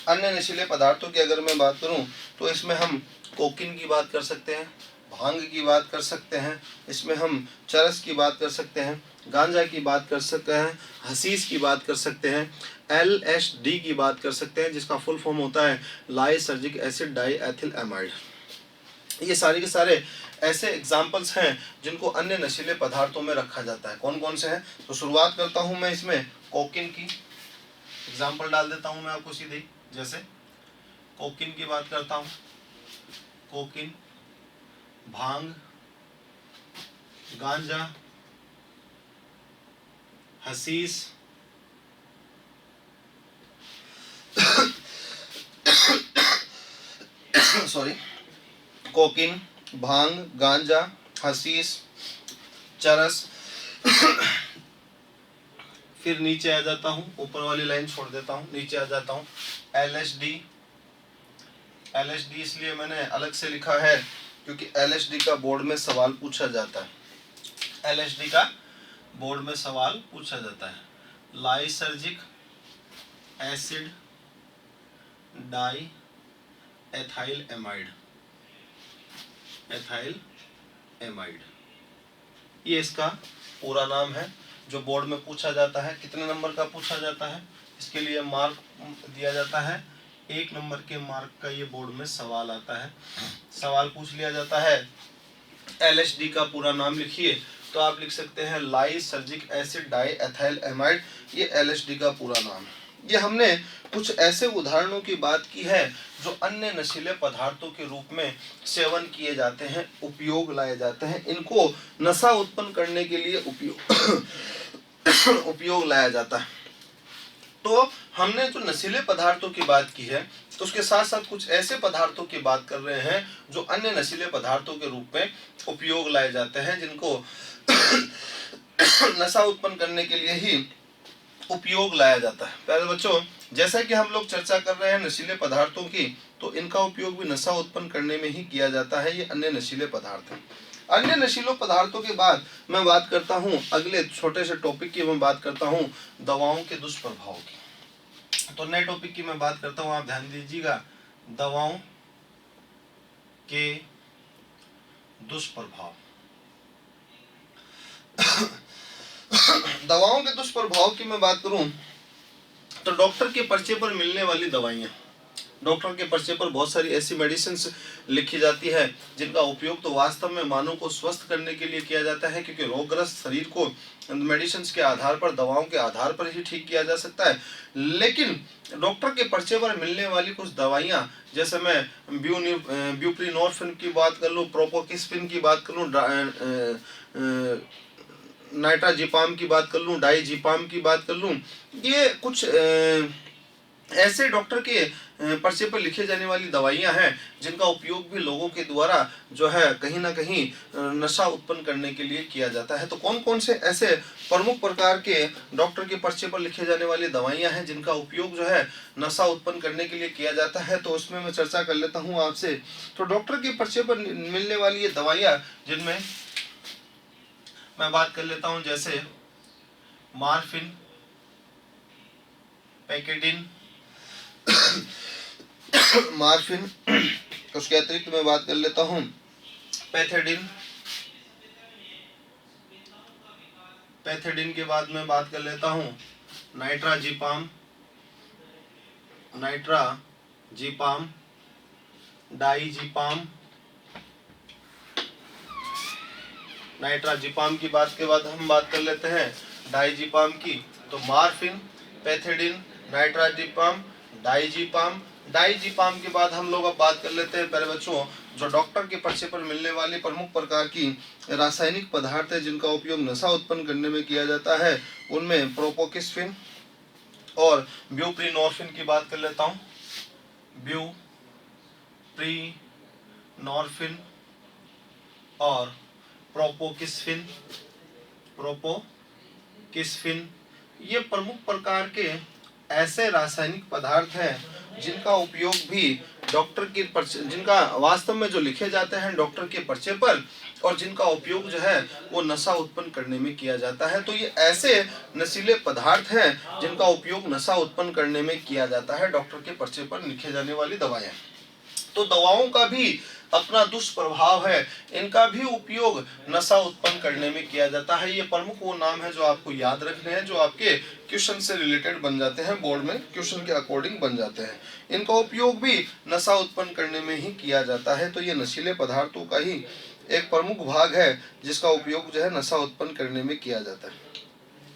अन्य नशीले पदार्थों की अगर मैं बात करूं तो इसमें हम कोकीन की बात कर सकते हैं, भांग की बात कर सकते हैं, इसमें हम चरस की बात कर सकते हैं, गांजा की बात कर सकते हैं, हशीश की बात कर सकते हैं, LSD की बात कर सकते हैं जिसका फुल फॉर्म होता है लाइसर्जिक एसिड डाइएथिल एमाइड। ये सारे के सारे ऐसे एग्जाम्पल्स हैं जिनको अन्य नशीले पदार्थों में रखा जाता है। कौन कौन से हैं? तो शुरुआत करता हूं मैं इसमें कोकीन की, एग्जाम्पल डाल देता हूं मैं आपको सीधे। जैसे कोकीन की बात करता हूं, कोकीन, भांग, गांजा, हशीश, सॉरी, कोकीन, भांग, गांजा, हशीश, चरस। फिर नीचे आ जाता हूं, ऊपर वाली लाइन छोड़ देता हूं, नीचे आ जाता हूं LSD। LSD इसलिए मैंने अलग से लिखा है क्योंकि LSD का बोर्ड में सवाल पूछा जाता है। LSD का बोर्ड में सवाल पूछा जाता है। Lysergic acid diethyl amide, ethyl amide, ये इसका पूरा नाम है जो बोर्ड में पूछा जाता है। कितने नंबर का पूछा जाता है? इसके लिए मार्क दिया जाता है 1 नंबर के मार्क का। ये बोर्ड में सवाल आता है, सवाल पूछ लिया जाता है LSD का पूरा नाम लिखिए, तो आप लिख सकते हैं लाइसर्जिक एसिड डाइएथिल एमाइड, ये LSD का पूरा नाम है। ये हमने कुछ ऐसे उदाहरणों की बात की है जो अन्य नशीले पदार्थों के रूप में सेवन किए जाते हैं, उपयोग लाए जाते हैं, इनको नशा उत्पन्न करने के लिए उपयोग लाया जाता है। तो हमने जो नशीले पदार्थों की बात की है तो उसके साथ साथ कुछ ऐसे पदार्थों की बात कर रहे हैं जो अन्य नशीले पदार्थों के रूप में उपयोग लाए जाते हैं, जिनको नशा उत्पन्न करने के लिए ही उपयोग लाया जाता है। प्यारे बच्चों, जैसा कि हम लोग चर्चा कर रहे हैं नशीले पदार्थों की, तो इनका उपयोग भी नशा उत्पन्न करने में ही किया जाता है। ये अन्य नशीले पदार्थ हैं। अन्य नशीले पदार्थों के बाद मैं बात करता हूं अगले छोटे से टॉपिक की, मैं बात करता हूं दवाओं के दुष्प्रभाव की। तो नए टॉपिक की मैं बात करता हूं, आप ध्यान दीजिएगा, दवाओं के दुष्प्रभाव। दवाओं के दुष्प्रभाव की मैं बात करूं तो डॉक्टर के पर्चे पर मिलने वाली दवाइयां, डॉक्टर के पर्चे पर बहुत सारी ऐसी मेडिसिन लिखी जाती है जिनका उपयोग तो वास्तव में मानव को स्वस्थ करने के लिए किया जाता है, क्योंकि रोगग्रस्त शरीर को मेडिसिन के आधार पर, दवाओं के आधार पर ही ठीक किया जा सकता है। लेकिन डॉक्टर के पर्चे पर मिलने वाली कुछ दवाइयाँ, जैसे मैं ब्यूप्रीनोरफिन की बात कर लूँ, प्रोपोकिस्पिन की बात कर लूँ, नाइट्राजिपाम की बात कर लूँ, डाइजिपाम की बात कर लूँ, ये कुछ ऐसे डॉक्टर के पर्चे पर लिखे जाने वाली दवाइयां हैं जिनका उपयोग भी लोगों के द्वारा जो है कहीं ना कहीं नशा उत्पन्न करने के लिए किया जाता है। तो कौन कौन से ऐसे प्रमुख प्रकार के डॉक्टर के पर्चे पर लिखे जाने वाली दवाइयां हैं जिनका उपयोग जो है नशा उत्पन्न करने के लिए किया जाता है, तो उसमें मैं चर्चा कर लेता हूं आपसे। तो डॉक्टर के पर्चे पर मिलने वाली ये दवाइयाँ, जिनमें मैं बात कर लेता हूं जैसे मार्फिन, पैकेडिन, मार्फिन, उसके अतिरिक्त मैं बात कर लेता हूं पैथेडिन, पैथेडिन के बाद मैं बात कर लेता हूं नाइट्राजिपाम, नाइट्राजिपाम, जीपाम, डाइजीपाम, नाइट्राजीपाम की बात के बाद हम बात कर लेते हैं डाइजीपाम की। तो मार्फिन, पैथिडीन, नाइट्राजीपाम, डाइजीपाम। डाइजीपाम के बाद हम लोग अब बात कर लेते हैं प्यारे बच्चों जो डॉक्टर के पर्चे पर मिलने वाली प्रमुख प्रकार की रासायनिक पदार्थ है जिनका उपयोग नशा उत्पन्न करने में किया जाता है, उनमें प्रोपोकिसफिन और ब्यूप्रीनोर्फिन की बात कर लेता हूँ। ब्यूप्रीनोर्फिन और प्रोपोकिसफिन ये प्रमुख प्रकार के ऐसे रासायनिक पदार्थ हैं जिनका उपयोग भी डॉक्टर के पर्चे, जिनका वास्तव में जो लिखे जाते हैं डॉक्टर के पर्चे पर और जिनका उपयोग जो है वो नशा उत्पन्न करने में किया जाता है। तो ये ऐसे नशीले पदार्थ हैं जिनका उपयोग नशा उत्पन्न करने में किया जाता है डॉक्टर के पर्चे पर लिखे जाने वाली दवाएं। तो दवाओं का भी अपना दुष्प्रभाव है, इनका भी उपयोग नशा उत्पन्न करने में किया जाता है। ये प्रमुख वो नाम है जो आपको याद रखने हैं, जो आपके क्वेश्चन से रिलेटेड बन जाते हैं, बोर्ड में क्वेश्चन के अकॉर्डिंग बन जाते हैं। इनका उपयोग भी नशा उत्पन्न करने में ही किया जाता है। तो ये नशीले पदार्थों का ही एक प्रमुख भाग है जिसका उपयोग जो है नशा उत्पन्न करने में किया जाता है।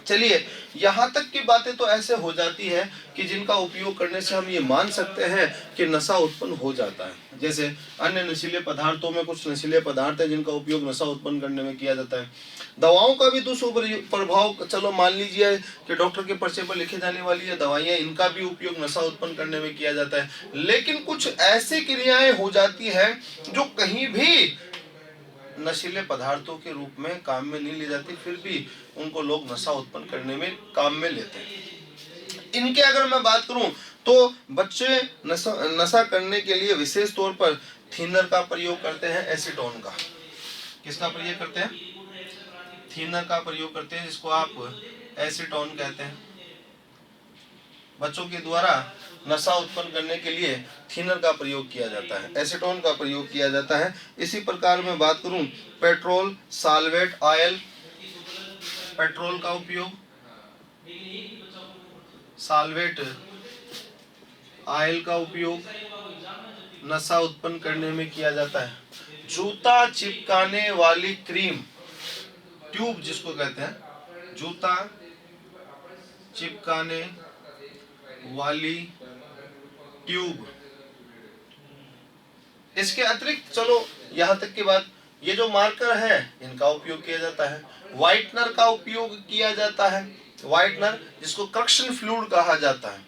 चलिए यहाँ तक की बातें तो ऐसे हो जाती है कि जिनका उपयोग करने से हम ये मान सकते हैं कि नशा उत्पन्न हो जाता है। जैसे अन्य नशीले पदार्थों में कुछ नशीले पदार्थ है जिनका उपयोग नशा उत्पन्न करने में किया जाता है। दवाओं का भी दुष्प्रभाव चलो मान लीजिए कि डॉक्टर के पर्चे पर लिखे जाने वाली ये दवाइयाँ, इनका भी उपयोग नशा उत्पन्न करने में किया जाता है। लेकिन कुछ ऐसी क्रियाएं हो जाती है जो कहीं भी नशीले पदार्थों के रूप में काम में नहीं ली जाती, फिर भी उनको लोग नशा उत्पन्न करने में काम में लेते हैं। इनके अगर मैं बात करूं तो बच्चे नशा करने के लिए विशेष तौर पर थिनर का प्रयोग करते हैं, एसीटोन का। किसका प्रयोग करते हैं? थिनर का प्रयोग करते हैं, जिसको आप एसीटोन कहते हैं। बच्चों के द्वारा नशा उत्पन्न करने के लिए थिनर का प्रयोग किया जाता है, एसीटोन का प्रयोग किया जाता है। इसी प्रकार मैं बात करूं पेट्रोल साल्वेट ऑयल, पेट्रोल का उपयोग, साल्वेट ऑयल का उपयोग नशा उत्पन्न करने में किया जाता है। जूता चिपकाने वाली क्रीम, ट्यूब जिसको कहते हैं, जूता चिपकाने वाली ट्यूब। इसके अतिरिक्त चलो यहाँ तक की बात, ये जो मार्कर है इनका उपयोग किया जाता है। व्हाइटनर का उपयोग किया जाता है, व्हाइटनर जिसको करेक्शन फ्लूइड कहा जाता है,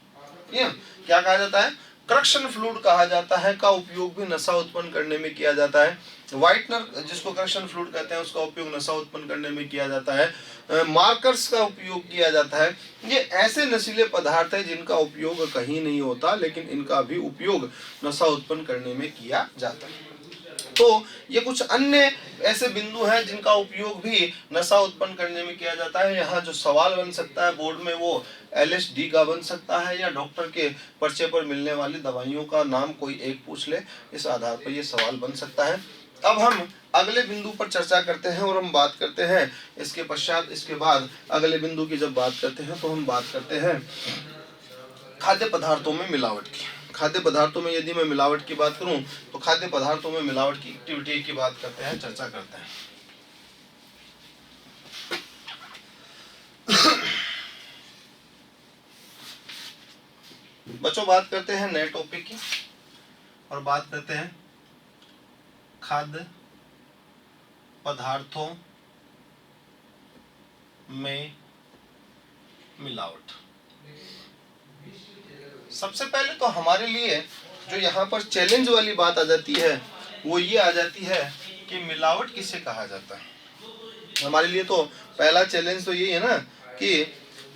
ये क्या कहा जाता है? करेक्शन फ्लूइड कहा जाता है, का उपयोग भी नशा उत्पन्न करने में किया जाता है। व्हाइटनर जिसको करेक्शन फ्लूइड कहते हैं उसका उपयोग नशा उत्पन्न करने में किया जाता है। मार्कर्स का उपयोग किया जाता है। ये ऐसे नशीले पदार्थ है जिनका उपयोग कहीं नहीं होता, लेकिन इनका भी उपयोग नशा उत्पन्न करने में किया जाता है। तो ये कुछ अन्य ऐसे बिंदु हैं जिनका उपयोग भी नशा उत्पन्न करने में किया जाता है। यहाँ जो सवाल बन सकता है बोर्ड में वो LSD का बन सकता है, या डॉक्टर के पर्चे पर मिलने वाली दवाइयों का नाम कोई एक पूछ ले, इस आधार पर ये सवाल बन सकता है। अब हम अगले बिंदु पर चर्चा करते हैं और हम बात करते हैं इसके पश्चात, इसके बाद अगले बिंदु की जब बात करते हैं तो हम बात करते हैं खाद्य पदार्थों में मिलावट की। खाद्य पदार्थों में यदि मैं मिलावट की बात करूं तो खाद्य पदार्थों में मिलावट की एक्टिविटी की बात करते हैं, चर्चा करते हैं। बच्चों बात करते हैं नए टॉपिक की और बात करते हैं खाद्य पदार्थों में मिलावट। सबसे पहले तो हमारे लिए जो यहाँ पर चैलेंज वाली बात आ जाती है वो ये आ जाती है कि मिलावट किसे कहा जाता है। हमारे लिए तो पहला चैलेंज तो यही है ना कि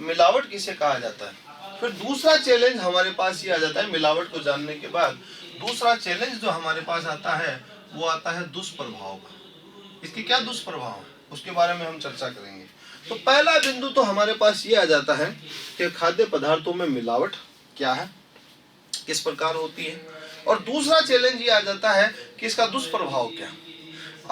मिलावट किसे कहा जाता है। फिर दूसरा चैलेंज हमारे पास ये आ जाता है, मिलावट को जानने के बाद दूसरा चैलेंज जो हमारे पास आता है वो आता है दुष्प्रभाव का। इसके क्या दुष्प्रभाव है उसके बारे में हम चर्चा करेंगे। तो पहला बिंदु तो हमारे पास ये आ जाता है कि खाद्य पदार्थों में मिलावट क्या है, किस प्रकार होती है, और दूसरा चैलेंज ये आ जाता है कि इसका दुष्प्रभाव क्या है।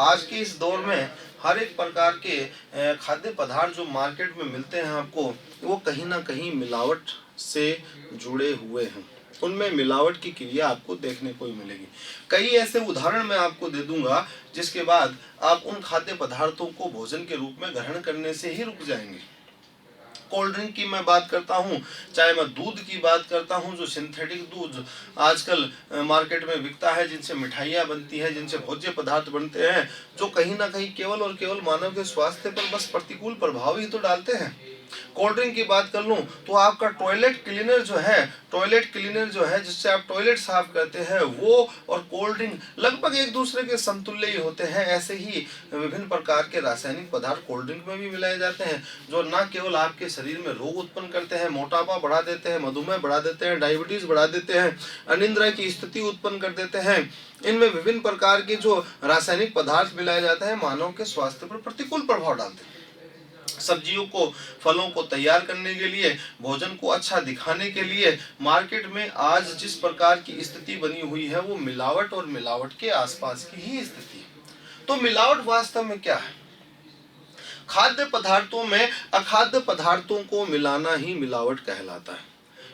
आज के इस दौर में हर एक प्रकार के खाद्य पदार्थ जो मार्केट में मिलते हैं आपको, वो कहीं ना कहीं मिलावट से जुड़े हुए हैं। उनमें मिलावट की क्रिया आपको देखने को ही मिलेगी। कई ऐसे उदाहरण मैं आपको दे दूंगा जिसके बाद आप उन खाद्य पदार्थों को भोजन के रूप में ग्रहण करने से ही रुक जाएंगे। कोल्ड ड्रिंक की मैं बात करता हूँ, चाहे मैं दूध की बात करता हूँ, जो सिंथेटिक दूध आजकल मार्केट में बिकता है, जिनसे मिठाइयाँ बनती हैं, जिनसे भोज्य पदार्थ बनते हैं, जो कहीं ना कहीं केवल और केवल मानव के स्वास्थ्य पर बस प्रतिकूल प्रभाव ही तो डालते हैं। कोल्ड ड्रिंक की बात कर लूं तो आपका टॉयलेट क्लीनर जो है जिससे आप टॉयलेट साफ करते हैं, वो और कोल्ड ड्रिंक लगभग एक दूसरे के समतुल्य ही होते हैं। ऐसे ही विभिन्न प्रकार के रासायनिक पदार्थ कोल्ड ड्रिंक में भी मिलाए जाते हैं, जो न केवल आपके शरीर में रोग उत्पन्न करते हैं, मोटापा बढ़ा देते हैं, मधुमेह बढ़ा देते हैं, डायबिटीज बढ़ा देते हैं, अनिद्रा की स्थिति उत्पन्न कर देते हैं। इनमें विभिन्न प्रकार के जो रासायनिक पदार्थ मिलाए जाते हैं, मानव के स्वास्थ्य पर प्रतिकूल प्रभाव डालते हैं। सब्जियों को, फलों को तैयार करने के लिए, भोजन को अच्छा दिखाने के लिए मार्केट में आज जिस प्रकार की स्थिति बनी हुई है, वो मिलावट और मिलावट के आसपास की ही स्थिति है। तो मिलावट वास्तव में क्या है? खाद्य पदार्थों में अखाद्य पदार्थों को मिलाना ही मिलावट कहलाता है।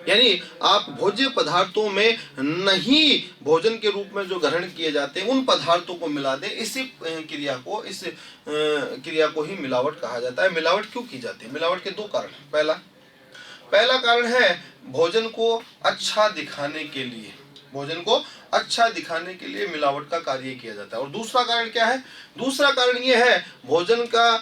यानी आप भोज्य पदार्थों में नहीं भोजन के रूप में जो ग्रहण किए जाते हैं उन पदार्थों को मिला दे, इस क्रिया को ही मिलावट कहा जाता है। मिलावट क्यों की जाती है? मिलावट के दो कारण हैं। पहला कारण है भोजन को अच्छा दिखाने के लिए, भोजन को अच्छा दिखाने के लिए मिलावट का कार्य किया जाता है। और दूसरा कारण क्या है? दूसरा कारण ये है भोजन का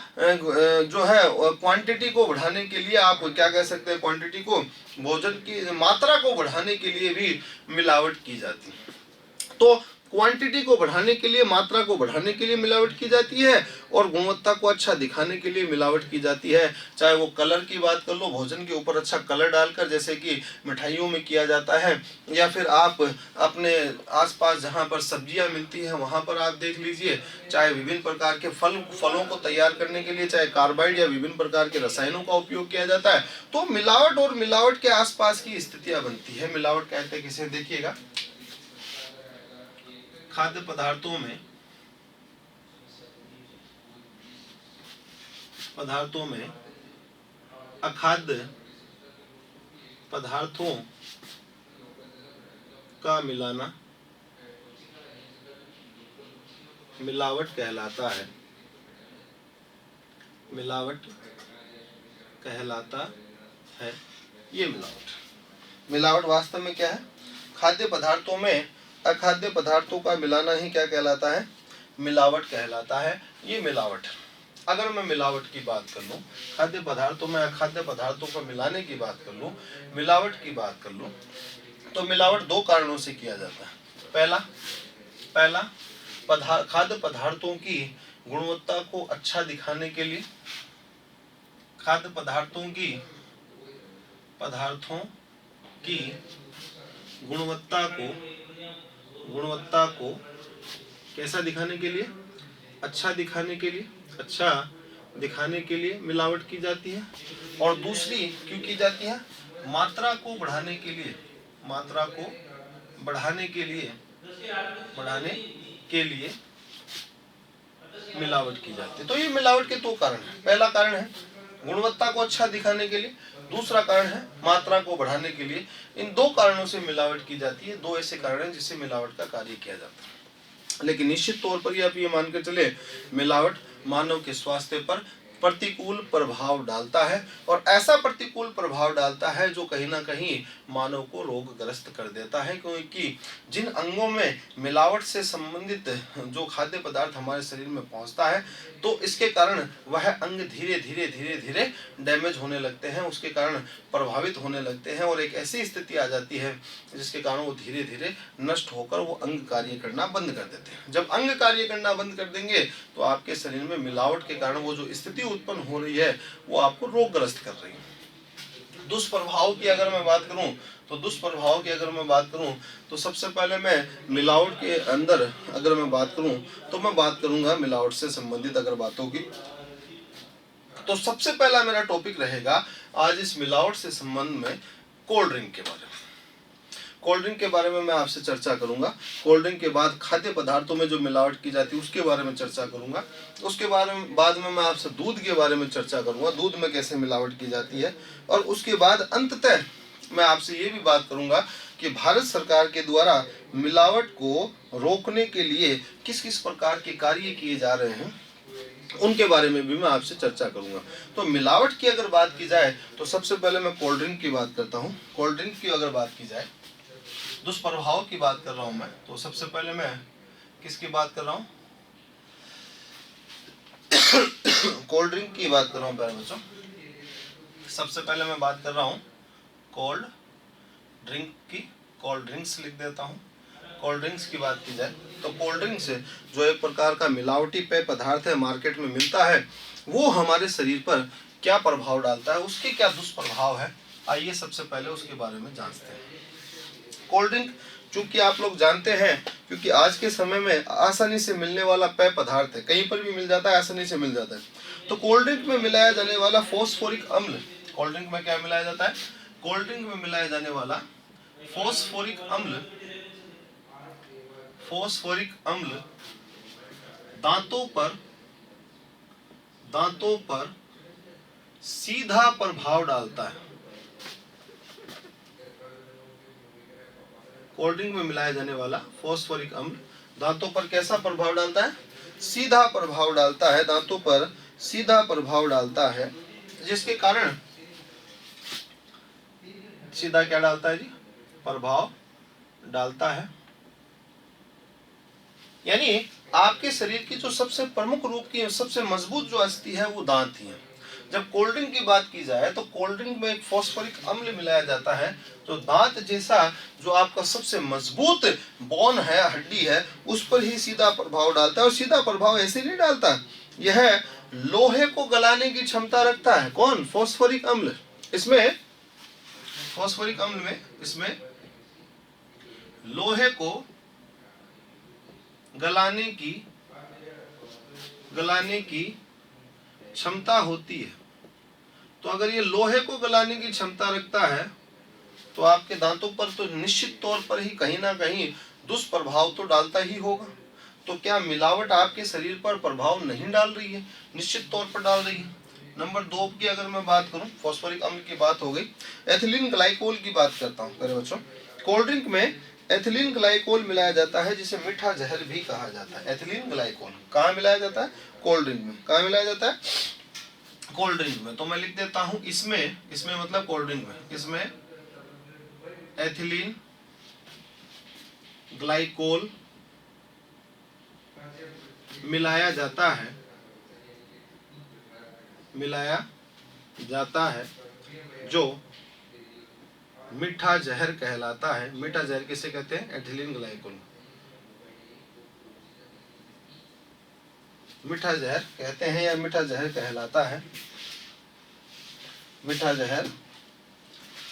जो है क्वांटिटी को बढ़ाने के लिए, आप क्या कह सकते हैं, क्वांटिटी को, भोजन की मात्रा को बढ़ाने के लिए भी मिलावट की जाती है। तो क्वांटिटी को बढ़ाने के लिए, मात्रा को बढ़ाने के लिए मिलावट की जाती है, और गुणवत्ता को अच्छा दिखाने के लिए मिलावट की जाती है। चाहे वो कलर की बात कर लो, भोजन के ऊपर अच्छा कलर डालकर, जैसे कि मिठाइयों में किया जाता है, या फिर आप अपने आसपास जहाँ पर सब्जियां मिलती हैं वहाँ पर आप देख लीजिए, चाहे विभिन्न प्रकार के फलों को तैयार करने के लिए चाहे कार्बाइड या विभिन्न प्रकार के रसायनों का उपयोग किया जाता है। तो मिलावट और मिलावट के आसपास की स्थितियां बनती है। मिलावट कहते हैं किसे? देखिएगा, खाद्य पदार्थों में अखाद्य पदार्थों का मिलाना मिलावट कहलाता है। मिलावट कहलाता है। ये मिलावट वास्तव में क्या है? खाद्य पदार्थों में अखाद्य पदार्थों का मिलाना ही क्या कहलाता है? मिलावट कहलाता है। ये मिलावट। अगर मैं मिलावट की बात कर लूं, खाद्य पदार्थों में अखाद्य पदार्थों को मिलाने की बात कर लूं, मिलावट की बात कर लूं, तो मिलावट दो कारणों से किया जाता है। पहला खाद्य पदार्थों की गुणवत्ता को अच्छा दिखाने के लिए, खाद्य पदार्थों की गुणवत्ता को कैसा दिखाने के लिए? अच्छा दिखाने के लिए मिलावट की जाती है। और दूसरी क्यों की जाती है? मात्रा को बढ़ाने के लिए मिलावट की जाती है। तो ये मिलावट के दो कारण हैं। पहला कारण है गुणवत्ता को अच्छा दिखाने के लिए, दूसरा कारण है मात्रा को बढ़ाने के लिए। इन दो कारणों से मिलावट की जाती है। दो ऐसे कारण हैं जिससे मिलावट का कार्य किया जाता है। लेकिन निश्चित तौर पर आप ये मानकर चले, मिलावट मानव के स्वास्थ्य पर प्रतिकूल प्रभाव डालता है, और ऐसा प्रतिकूल प्रभाव डालता है जो कहीं ना कहीं मानव को रोगग्रस्त कर देता है। क्योंकि जिन अंगों में मिलावट से संबंधित जो खाद्य पदार्थ हमारे शरीर में पहुंचता है, तो इसके कारण वह अंग धीरे धीरे डैमेज होने लगते हैं, उसके कारण प्रभावित होने लगते हैं, और एक ऐसी स्थिति आ जाती है जिसके कारण वो धीरे धीरे नष्ट होकर वो अंग कार्य करना बंद कर देते हैं। जब अंग कार्य करना बंद कर देंगे तो आपके शरीर में मिलावट के कारण वो जो स्थिति उत्पन्न हो रही है वो आपको रोगग्रस्त कर रही है। दुष्प्रभाव की अगर मैं बात करूं तो सबसे पहले मैं मिलावट के अंदर अगर मैं बात करूं तो मैं बात करूंगा मिलावट से संबंधित अगर बातों की। तो सबसे पहला मेरा टॉपिक रहेगा आज इस मिलावट से संबंध में कोल्ड ड्रिंक के बारे में। कोल्ड ड्रिंक के बारे में मैं आपसे चर्चा करूंगा। कोल्ड ड्रिंक के बाद खाद्य पदार्थों में जो मिलावट की जाती है उसके बारे में चर्चा करूंगा। उसके बाद में मैं आपसे दूध के बारे में चर्चा करूंगा, दूध में कैसे मिलावट की जाती है। और उसके बाद अंततः मैं आपसे ये भी बात करूंगा कि भारत सरकार के द्वारा मिलावट को रोकने के लिए किस किस प्रकार के कार्य किए जा रहे हैं, उनके बारे में भी मैं आपसे चर्चा करूंगा। तो मिलावट की अगर बात की जाए तो सबसे पहले मैं कोल्ड ड्रिंक की बात करता हूँ। कोल्ड ड्रिंक की अगर बात की जाए, दुष्प्रभाव की बात कर रहा हूँ मैं, तो सबसे पहले मैं किसकी बात कर रहा हूँ? कोल्ड ड्रिंक की बात कर रहा हूँ प्यारे बच्चों। सबसे पहले मैं बात कर रहा हूँ कोल्ड ड्रिंक की। कोल्ड ड्रिंक्स लिख देता हूँ। कोल्ड ड्रिंक्स की बात की जाए तो कोल्ड ड्रिंक से जो एक प्रकार का मिलावटी पेय पदार्थ है मार्केट में मिलता है, वो हमारे शरीर पर क्या प्रभाव डालता है, उसके क्या दुष्प्रभाव है, आइए सबसे पहले उसके बारे में जानते हैं। कोल्ड ड्रिंक चूंकि आप लोग जानते हैं, क्योंकि आज के समय में आसानी से मिलने वाला पेय पदार्थ है, कहीं पर भी मिल जाता है, आसानी से मिल जाता है। तो कोल्ड ड्रिंक में मिलाया जाने वाला फॉस्फोरिक अम्ल, कोल्ड ड्रिंक में क्या मिलाया जाता है? कोल्ड ड्रिंक में मिलाया जाने वाला फॉस्फोरिक अम्ल, फॉस्फोरिक अम्ल दांतों पर सीधा प्रभाव डालता है। कोल्ड ड्रिंक में मिलाया जाने वाला फॉस्फोरिक अम्ल दांतों पर कैसा प्रभाव डालता है? सीधा प्रभाव डालता है, दांतों पर सीधा प्रभाव डालता है, जिसके कारण सीधा क्या डालता है जी? प्रभाव डालता है। यानी आपके शरीर की जो सबसे प्रमुख रूप की सबसे मजबूत जो अस्थि है वो दांत ही है। जब कोल्ड ड्रिंक की बात की जाए तो कोल्ड ड्रिंक में एक फॉस्फोरिक अम्ल मिलाया जाता है, जो दांत जैसा जो आपका सबसे मजबूत बोन है, हड्डी है, उस पर ही सीधा प्रभाव डालता है। और सीधा प्रभाव ऐसे नहीं डालता, यह लोहे को गलाने की क्षमता रखता है। कौन? फॉस्फोरिक अम्ल। इसमें फॉस्फोरिक अम्ल में इसमें लोहे को गलाने की क्षमता होती है। तो अगर ये लोहे को गलाने की क्षमता रखता है तो आपके दांतों पर तो निश्चित तौर पर ही कहीं ना कहीं दुष्प्रभाव तो डालता ही होगा। तो क्या मिलावट आपके शरीर पर प्रभाव नहीं डाल रही है? निश्चित तौर पर डाल रही है। नंबर 2 की अगर मैं बात करूं, फॉस्फोरिक अम्ल की बात हो गई, एथिलीन ग्लाइकोल की बात करता हूं मेरे बच्चों। कोल्ड ड्रिंक में एथिलीन ग्लाइकोल मिलाया जाता है, जिसे मीठा जहर भी कहा जाता है। एथिलीन ग्लाइकोल कहाँ मिलाया जाता है? कोल्ड ड्रिंक में। कहाँ मिलाया जाता है? कोल्ड ड्रिंक में। तो मैं लिख देता हूं इसमें मतलब कोल्ड ड्रिंक में, इसमें एथिलीन ग्लाइकोल मिलाया जाता है, जो मीठा जहर कहलाता है। मीठा जहर किसे कहते हैं? Ethylene glycol. मीठा जहर कहते हैं या मीठा जहर कहलाता है। मीठा जहर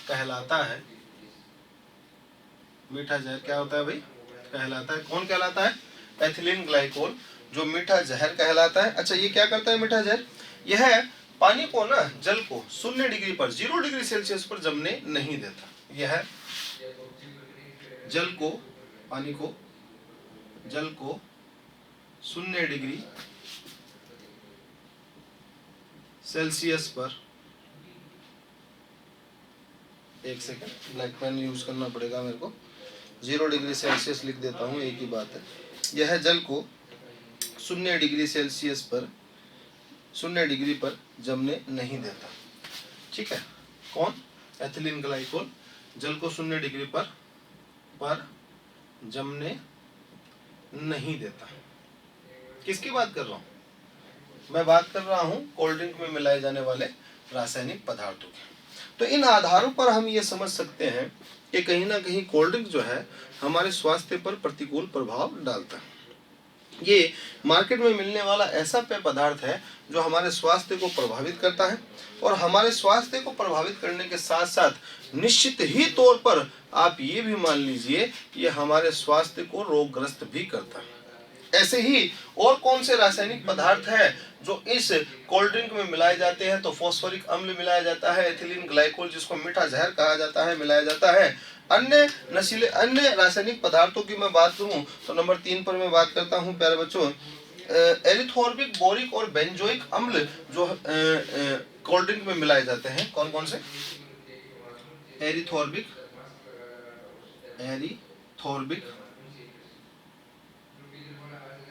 कहलाता है। मीठा जहर क्या होता है भाई? कहलाता है। कौन कहलाता है? एथिलीन ग्लाइकोल, जो मीठा जहर कहलाता है। अच्छा, ये क्या करता है मीठा जहर? यह पानी को ना, जल को 0 डिग्री पर, 0 डिग्री सेल्सियस पर जमने नहीं देता। यह जल को 0 डिग्री सेल्सियस पर, एक सेकंड ब्लैक पेन यूज करना पड़ेगा मेरे को, 0 डिग्री सेल्सियस लिख देता हूँ, एक ही बात है। यह जल को 0 डिग्री सेल्सियस पर, 0 डिग्री पर जमने नहीं देता। ठीक है। कौन? एथिलीन ग्लाइकोल जल को 0 डिग्री पर जमने नहीं देता। किसकी बात कर रहा हूँ? मैं बात कर रहा हूँ कोल्ड ड्रिंक में मिलाए जाने वाले रासायनिक पदार्थों की। तो इन आधारों पर हम ये समझ सकते हैं कि कहीं ना कहीं कोल्ड ड्रिंक जो है हमारे स्वास्थ्य पर प्रतिकूल प्रभाव डालता है। ये मार्केट में मिलने वाला ऐसा पेय पदार्थ है जो हमारे स्वास्थ्य को प्रभावित करता है, और हमारे स्वास्थ्य को प्रभावित करने के साथ साथ निश्चित ही तौर पर आप ये भी मान लीजिए ये हमारे स्वास्थ्य को रोगग्रस्त भी करता है। ऐसे ही और कौन से रासायनिक पदार्थ है जो इस कोल्ड ड्रिंक में मिलाए जाते हैं? तो फॉस्फोरिक अम्ल मिलाया जाता है, एथिलीन ग्लाइकोल जिसको मीठा जहर कहा जाता है मिलाया जाता है। अन्य रासायनिक पदार्थों की मैं बात करूं तो नंबर 3 पर मैं बात करता हूं प्यारे बच्चों, एरिथोर्बिक, बोरिक और बेंजोइक अम्ल जो कोल्ड ड्रिंक में मिलाए जाते हैं। कौन कौन से? एरिथोर्बिक, एरिथोर्बिक,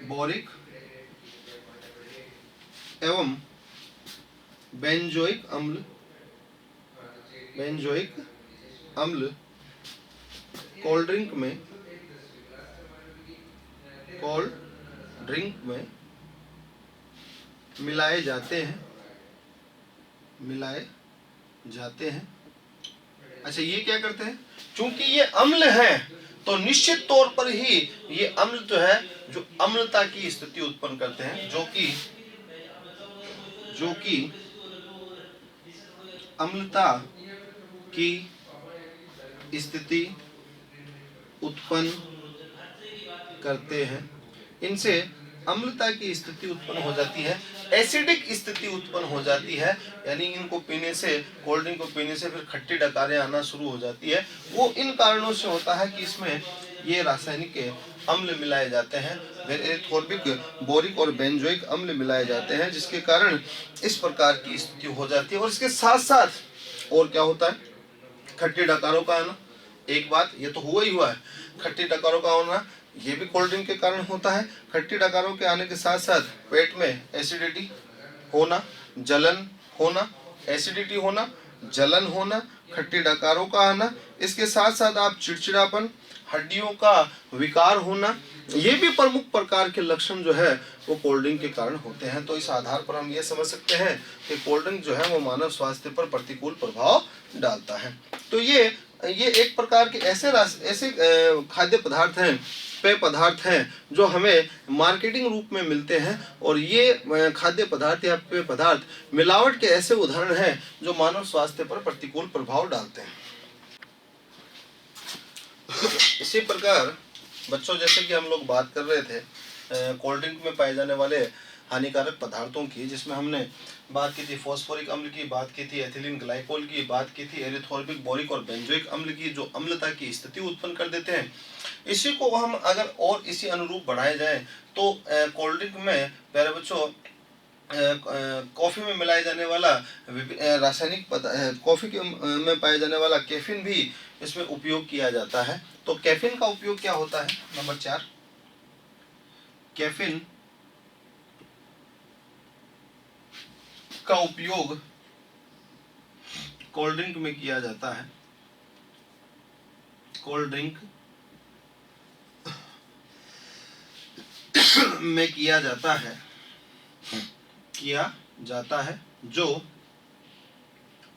बोरिक एवं बेंजोइक अम्ल, बेंजोइक अम्ल कोल्ड ड्रिंक में, कोल्ड ड्रिंक में मिलाए जाते हैं, मिलाए जाते हैं। अच्छा, ये क्या करते हैं? चूंकि ये अम्ल है तो निश्चित तौर पर ही ये अम्ल जो है, जो अम्लता की स्थिति उत्पन्न करते हैं, जो कि अम्लता की स्थिति उत्पन्न करते हैं। इनसे अम्लता की स्थिति उत्पन्न हो जाती है, एसिडिक स्थिति उत्पन्न हो जाती है, यानी इनको पीने से, कोल्ड ड्रिंक को पीने से फिर खट्टी डकारें आना शुरू हो जाती है। वो इन कारणों से होता है कि इसमें ये रासायनिक अम्ल मिलाए जाते हैं, एरिथोर्बिक, बोरिक और बेंजोइक अम्ल मिलाए जाते हैं, जिसके कारण इस प्रकार की स्थिति हो जाती है। और इसके साथ साथ और क्या होता है? खट्टी डकारों का आना। एक बात ये तो हुआ ही हुआ है, खट्टी डकारों का होना ये भी कोल्ड ड्रिंक के कारण होता है। खट्टी डकारों के आने के साथ साथ पेट में एसिडिटी होना, जलन होना, एसिडिटी होना, जलन होना, खट्टी डकारों का आना, इसके साथ साथ आप चिड़चिड़ापन, हड्डियों का विकार होना, ये भी प्रमुख प्रकार के लक्षण जो है वो कोल्ड ड्रिंक के कारण होते हैं। तो इस आधार पर हम ये समझ सकते हैं कि कोल्ड ड्रिंक जो है वो मानव स्वास्थ्य पर प्रतिकूल प्रभाव डालता है। तो ये एक प्रकार के ऐसे खाद्य पदार्थ हैं, पेय पदार्थ हैं जो हमें मार्केटिंग रूप में मिलते हैं, और ये खाद्य पदार्थ या पेय पदार्थ मिलावट के ऐसे उदाहरण हैं जो मानव स्वास्थ्य पर प्रतिकूल प्रभाव डालते हैं। इसी प्रकार बच्चों, जैसे कि हम लोग बात कर रहे थे कोल्ड ड्रिंक में पाए जाने वाले हानिकारक पदार्थों की, जिसमें हमने बात की थी फॉस्फोरिक अम्ल की, बात की थी एथिलीन ग्लाइकोल की, बात की थी एरिथोर्बिक, बोरिक और बेंजोइक अम्ल की, जो अम्लता की स्थिति उत्पन्न कर देते हैं। इसी को हम अगर और इसी अनुरूप बढ़ाए जाए तो कोल्ड ड्रिंक में प्यारे बच्चों कॉफ़ी में मिलाए जाने वाला रासायनिक कॉफ़ी में पाया जाने वाला कैफीन भी इसमें उपयोग किया जाता है। तो कैफीन का उपयोग क्या होता है? नंबर 4, कैफीन का उपयोग कोल्ड ड्रिंक में किया जाता है, कोल्ड ड्रिंक में किया जाता है,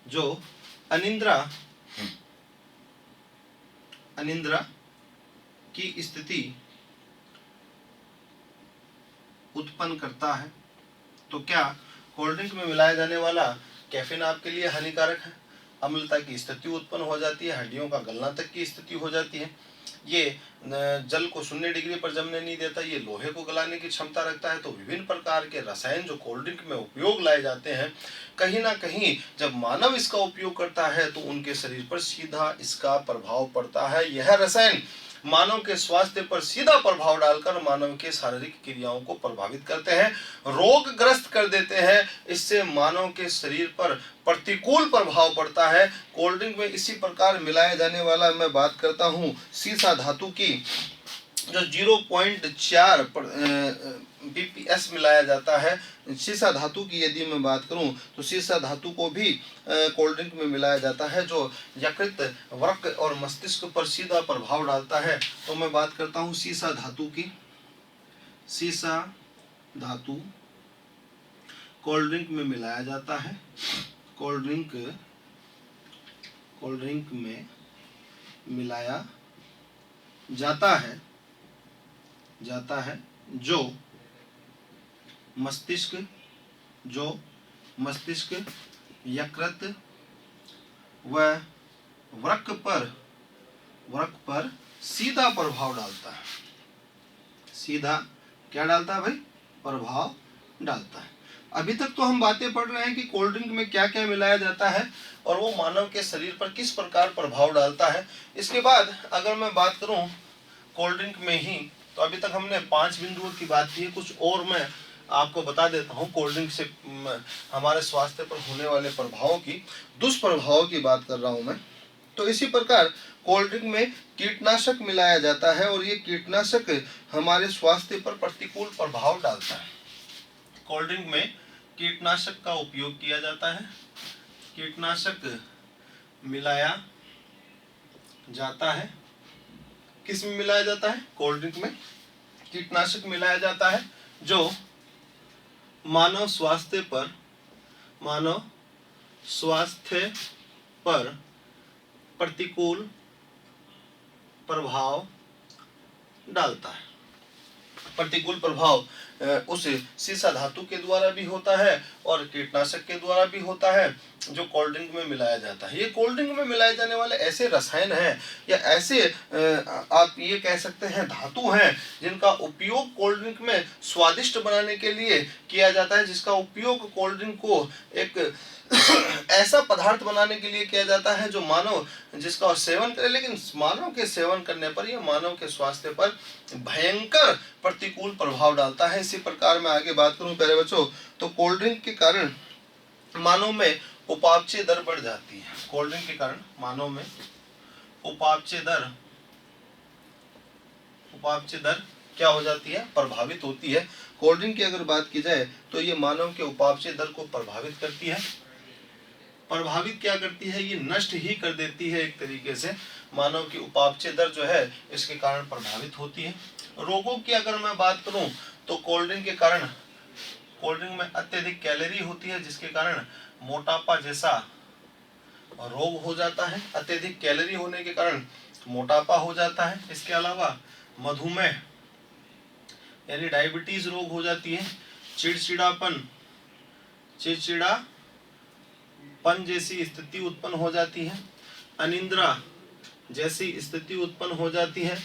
जो अनिद्रा की स्थिति उत्पन्न करता है। तो क्या कोल्ड ड्रिंक में मिलाया जाने वाला कैफीन आपके लिए हानिकारक है? अम्लता की स्थिति उत्पन्न हो जाती है, हड्डियों का गलना तक की स्थिति हो जाती है, ये जल को 0 डिग्री पर जमने नहीं देता, ये लोहे को गलाने की क्षमता रखता है। तो विभिन्न प्रकार के रसायन जो कोल्ड ड्रिंक में उपयोग लाए जाते हैं, कहीं ना कहीं जब मानव इसका उपयोग करता है तो उनके शरीर पर सीधा इसका प्रभाव पड़ता है। यह रसायन मानव के स्वास्थ्य पर सीधा प्रभाव डालकर मानव के शारीरिक क्रियाओं को प्रभावित करते हैं, रोगग्रस्त कर देते हैं। इससे मानव के शरीर पर प्रतिकूल प्रभाव पड़ता है। कोल्ड ड्रिंक में इसी प्रकार मिलाया जाने वाला मैं बात करता हूं सीसा धातु की, जो 0.4 ppS मिलाया जाता है। सीसा धातु की यदि मैं बात करूं तो सीसा धातु को भी कोल्ड ड्रिंक में मिलाया जाता है, जो यकृत, वृक्क और मस्तिष्क पर सीधा प्रभाव डालता है। तो मैं बात करता हूं सीसा धातु की। सीसा धातु कोल्ड ड्रिंक में मिलाया जाता है, कोल्ड ड्रिंक में मिलाया जाता है, जो मस्तिष्क, यकृत व वृक्क पर सीधा प्रभाव डालता है। सीधा क्या डालता है भाई? प्रभाव डालता है। अभी तक तो हम बातें पढ़ रहे हैं कि कोल्ड ड्रिंक में क्या क्या मिलाया जाता है और वो मानव के शरीर पर किस प्रकार प्रभाव डालता है। इसके बाद अगर मैं बात करूं कोल्ड ड्रिंक में ही, तो अभी तक हमने 5 बिंदुओं की बात की है, कुछ और मैं आपको बता देता हूं कोल्ड ड्रिंक से हमारे स्वास्थ्य पर होने वाले प्रभावों की, दुष्प्रभावों की बात कर रहा हूं मैं। तो इसी प्रकार कोल्ड ड्रिंक में कीटनाशक मिलाया जाता है और ये कीटनाशक हमारे स्वास्थ्य पर प्रतिकूल प्रभाव डालता है। कोल्ड ड्रिंक में कीटनाशक का उपयोग किया जाता है, कीटनाशक मिलाया जाता है। किस में मिलाया जाता है? कोल्ड ड्रिंक में कीटनाशक मिलाया जाता है जो मानव स्वास्थ्य पर प्रतिकूल प्रभाव डालता है। प्रतिकूल प्रभाव उस सीसा धातु के द्वारा भी होता है और कीटनाशक के द्वारा भी होता है जो कोल्ड ड्रिंक में मिलाया जाता है। ये कोल्ड ड्रिंक में मिलाए जाने वाले ऐसे रसायन हैं या ऐसे आप ये कह सकते हैं धातु हैं जिनका उपयोग कोल्ड ड्रिंक में स्वादिष्ट बनाने के लिए किया जाता है, जिसका उपयोग कोल्ड ड्रिंक को एक ऐसा पदार्थ बनाने के लिए किया जाता है जो मानव जिसका सेवन करे, लेकिन मानव के सेवन करने पर यह मानव के स्वास्थ्य पर भयंकर प्रतिकूल प्रभाव डालता है। इसी प्रकार मैं आगे बात करूं प्यारे बच्चों, तो कोल्ड ड्रिंक के कारण मानव में उपापचय दर बढ़ जाती है। कोल्ड ड्रिंक के कारण मानव में उपापचय दर क्या हो जाती है? प्रभावित होती है। कोल्ड ड्रिंक की अगर बात की जाए तो ये मानव के उपापचय दर को प्रभावित करती है। प्रभावित क्या करती है? ये नष्ट ही कर देती है। एक तरीके से मानव की उपापचय दर जो है इसके कारण प्रभावित होती है। रोगों की अगर मैं बात करूं तो कोल्ड ड्रिंक के कारण, कोल्ड ड्रिंक में अत्यधिक कैलोरी होती है जिसके कारण मोटापा जैसा रोग हो जाता है। अत्यधिक कैलोरी होने के कारण मोटापा हो जाता है। इसके अलावा मधुमेह यानी डायबिटीज रोग हो जाती है। चिड़चिड़ापन जैसी स्थिति उत्पन्न हो जाती है। अनिद्रा जैसी स्थिति उत्पन्न हो जाती है।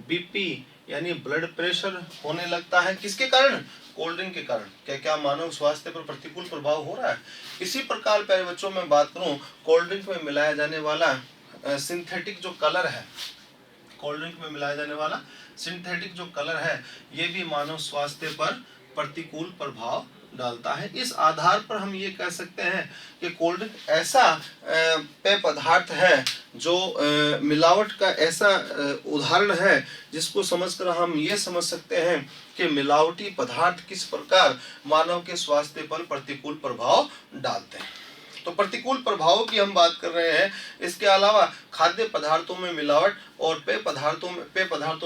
बीपी यानी ब्लड प्रेशर होने लगता है। किसके कारण? कोल्ड ड्रिंक के कारण। क्या मानव स्वास्थ्य पर प्रतिकूल प्रभाव हो रहा है? इसी प्रकार प्यारे बच्चों में बात करूं, कोल्ड ड्रिंक में मिलाया जाने वाला सिंथेटिक जो कलर है, कोल्ड ड्रिंक में मिलाया जाने वाला सिंथेटिक जो कलर है ये भी मानव स्वास्थ्य पर प्रतिकूल प्रभाव डालता है। इस आधार पर हम ये कह सकते हैं कि कोल्ड ड्रिंक ऐसा पेय पदार्थ है जो मिलावट का ऐसा उदाहरण है जिसको समझकर हम ये समझ सकते हैं कि मिलावटी पदार्थ किस प्रकार मानव के स्वास्थ्य पर प्रतिकूल प्रभाव डालते हैं। तो प्रतिकूल प्रभावों की हम बात कर रहे हैं। इसके अलावा खाद्य पदार्थों में मिलावट और पेय पदार्थों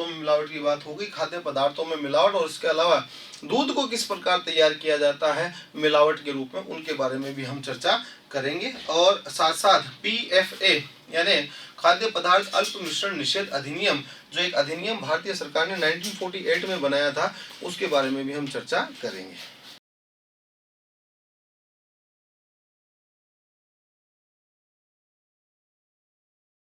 में मिलावट की बात होगी। खाद्य पदार्थों में मिलावट और इसके अलावा दूध को किस प्रकार तैयार किया जाता है मिलावट के रूप में, उनके बारे में भी हम चर्चा करेंगे। और साथ साथ PFA यानी खाद्य पदार्थ अल्प मिश्रण निषेध अधिनियम, जो एक अधिनियम भारतीय सरकार ने 1948 में बनाया था, उसके बारे में भी हम चर्चा करेंगे।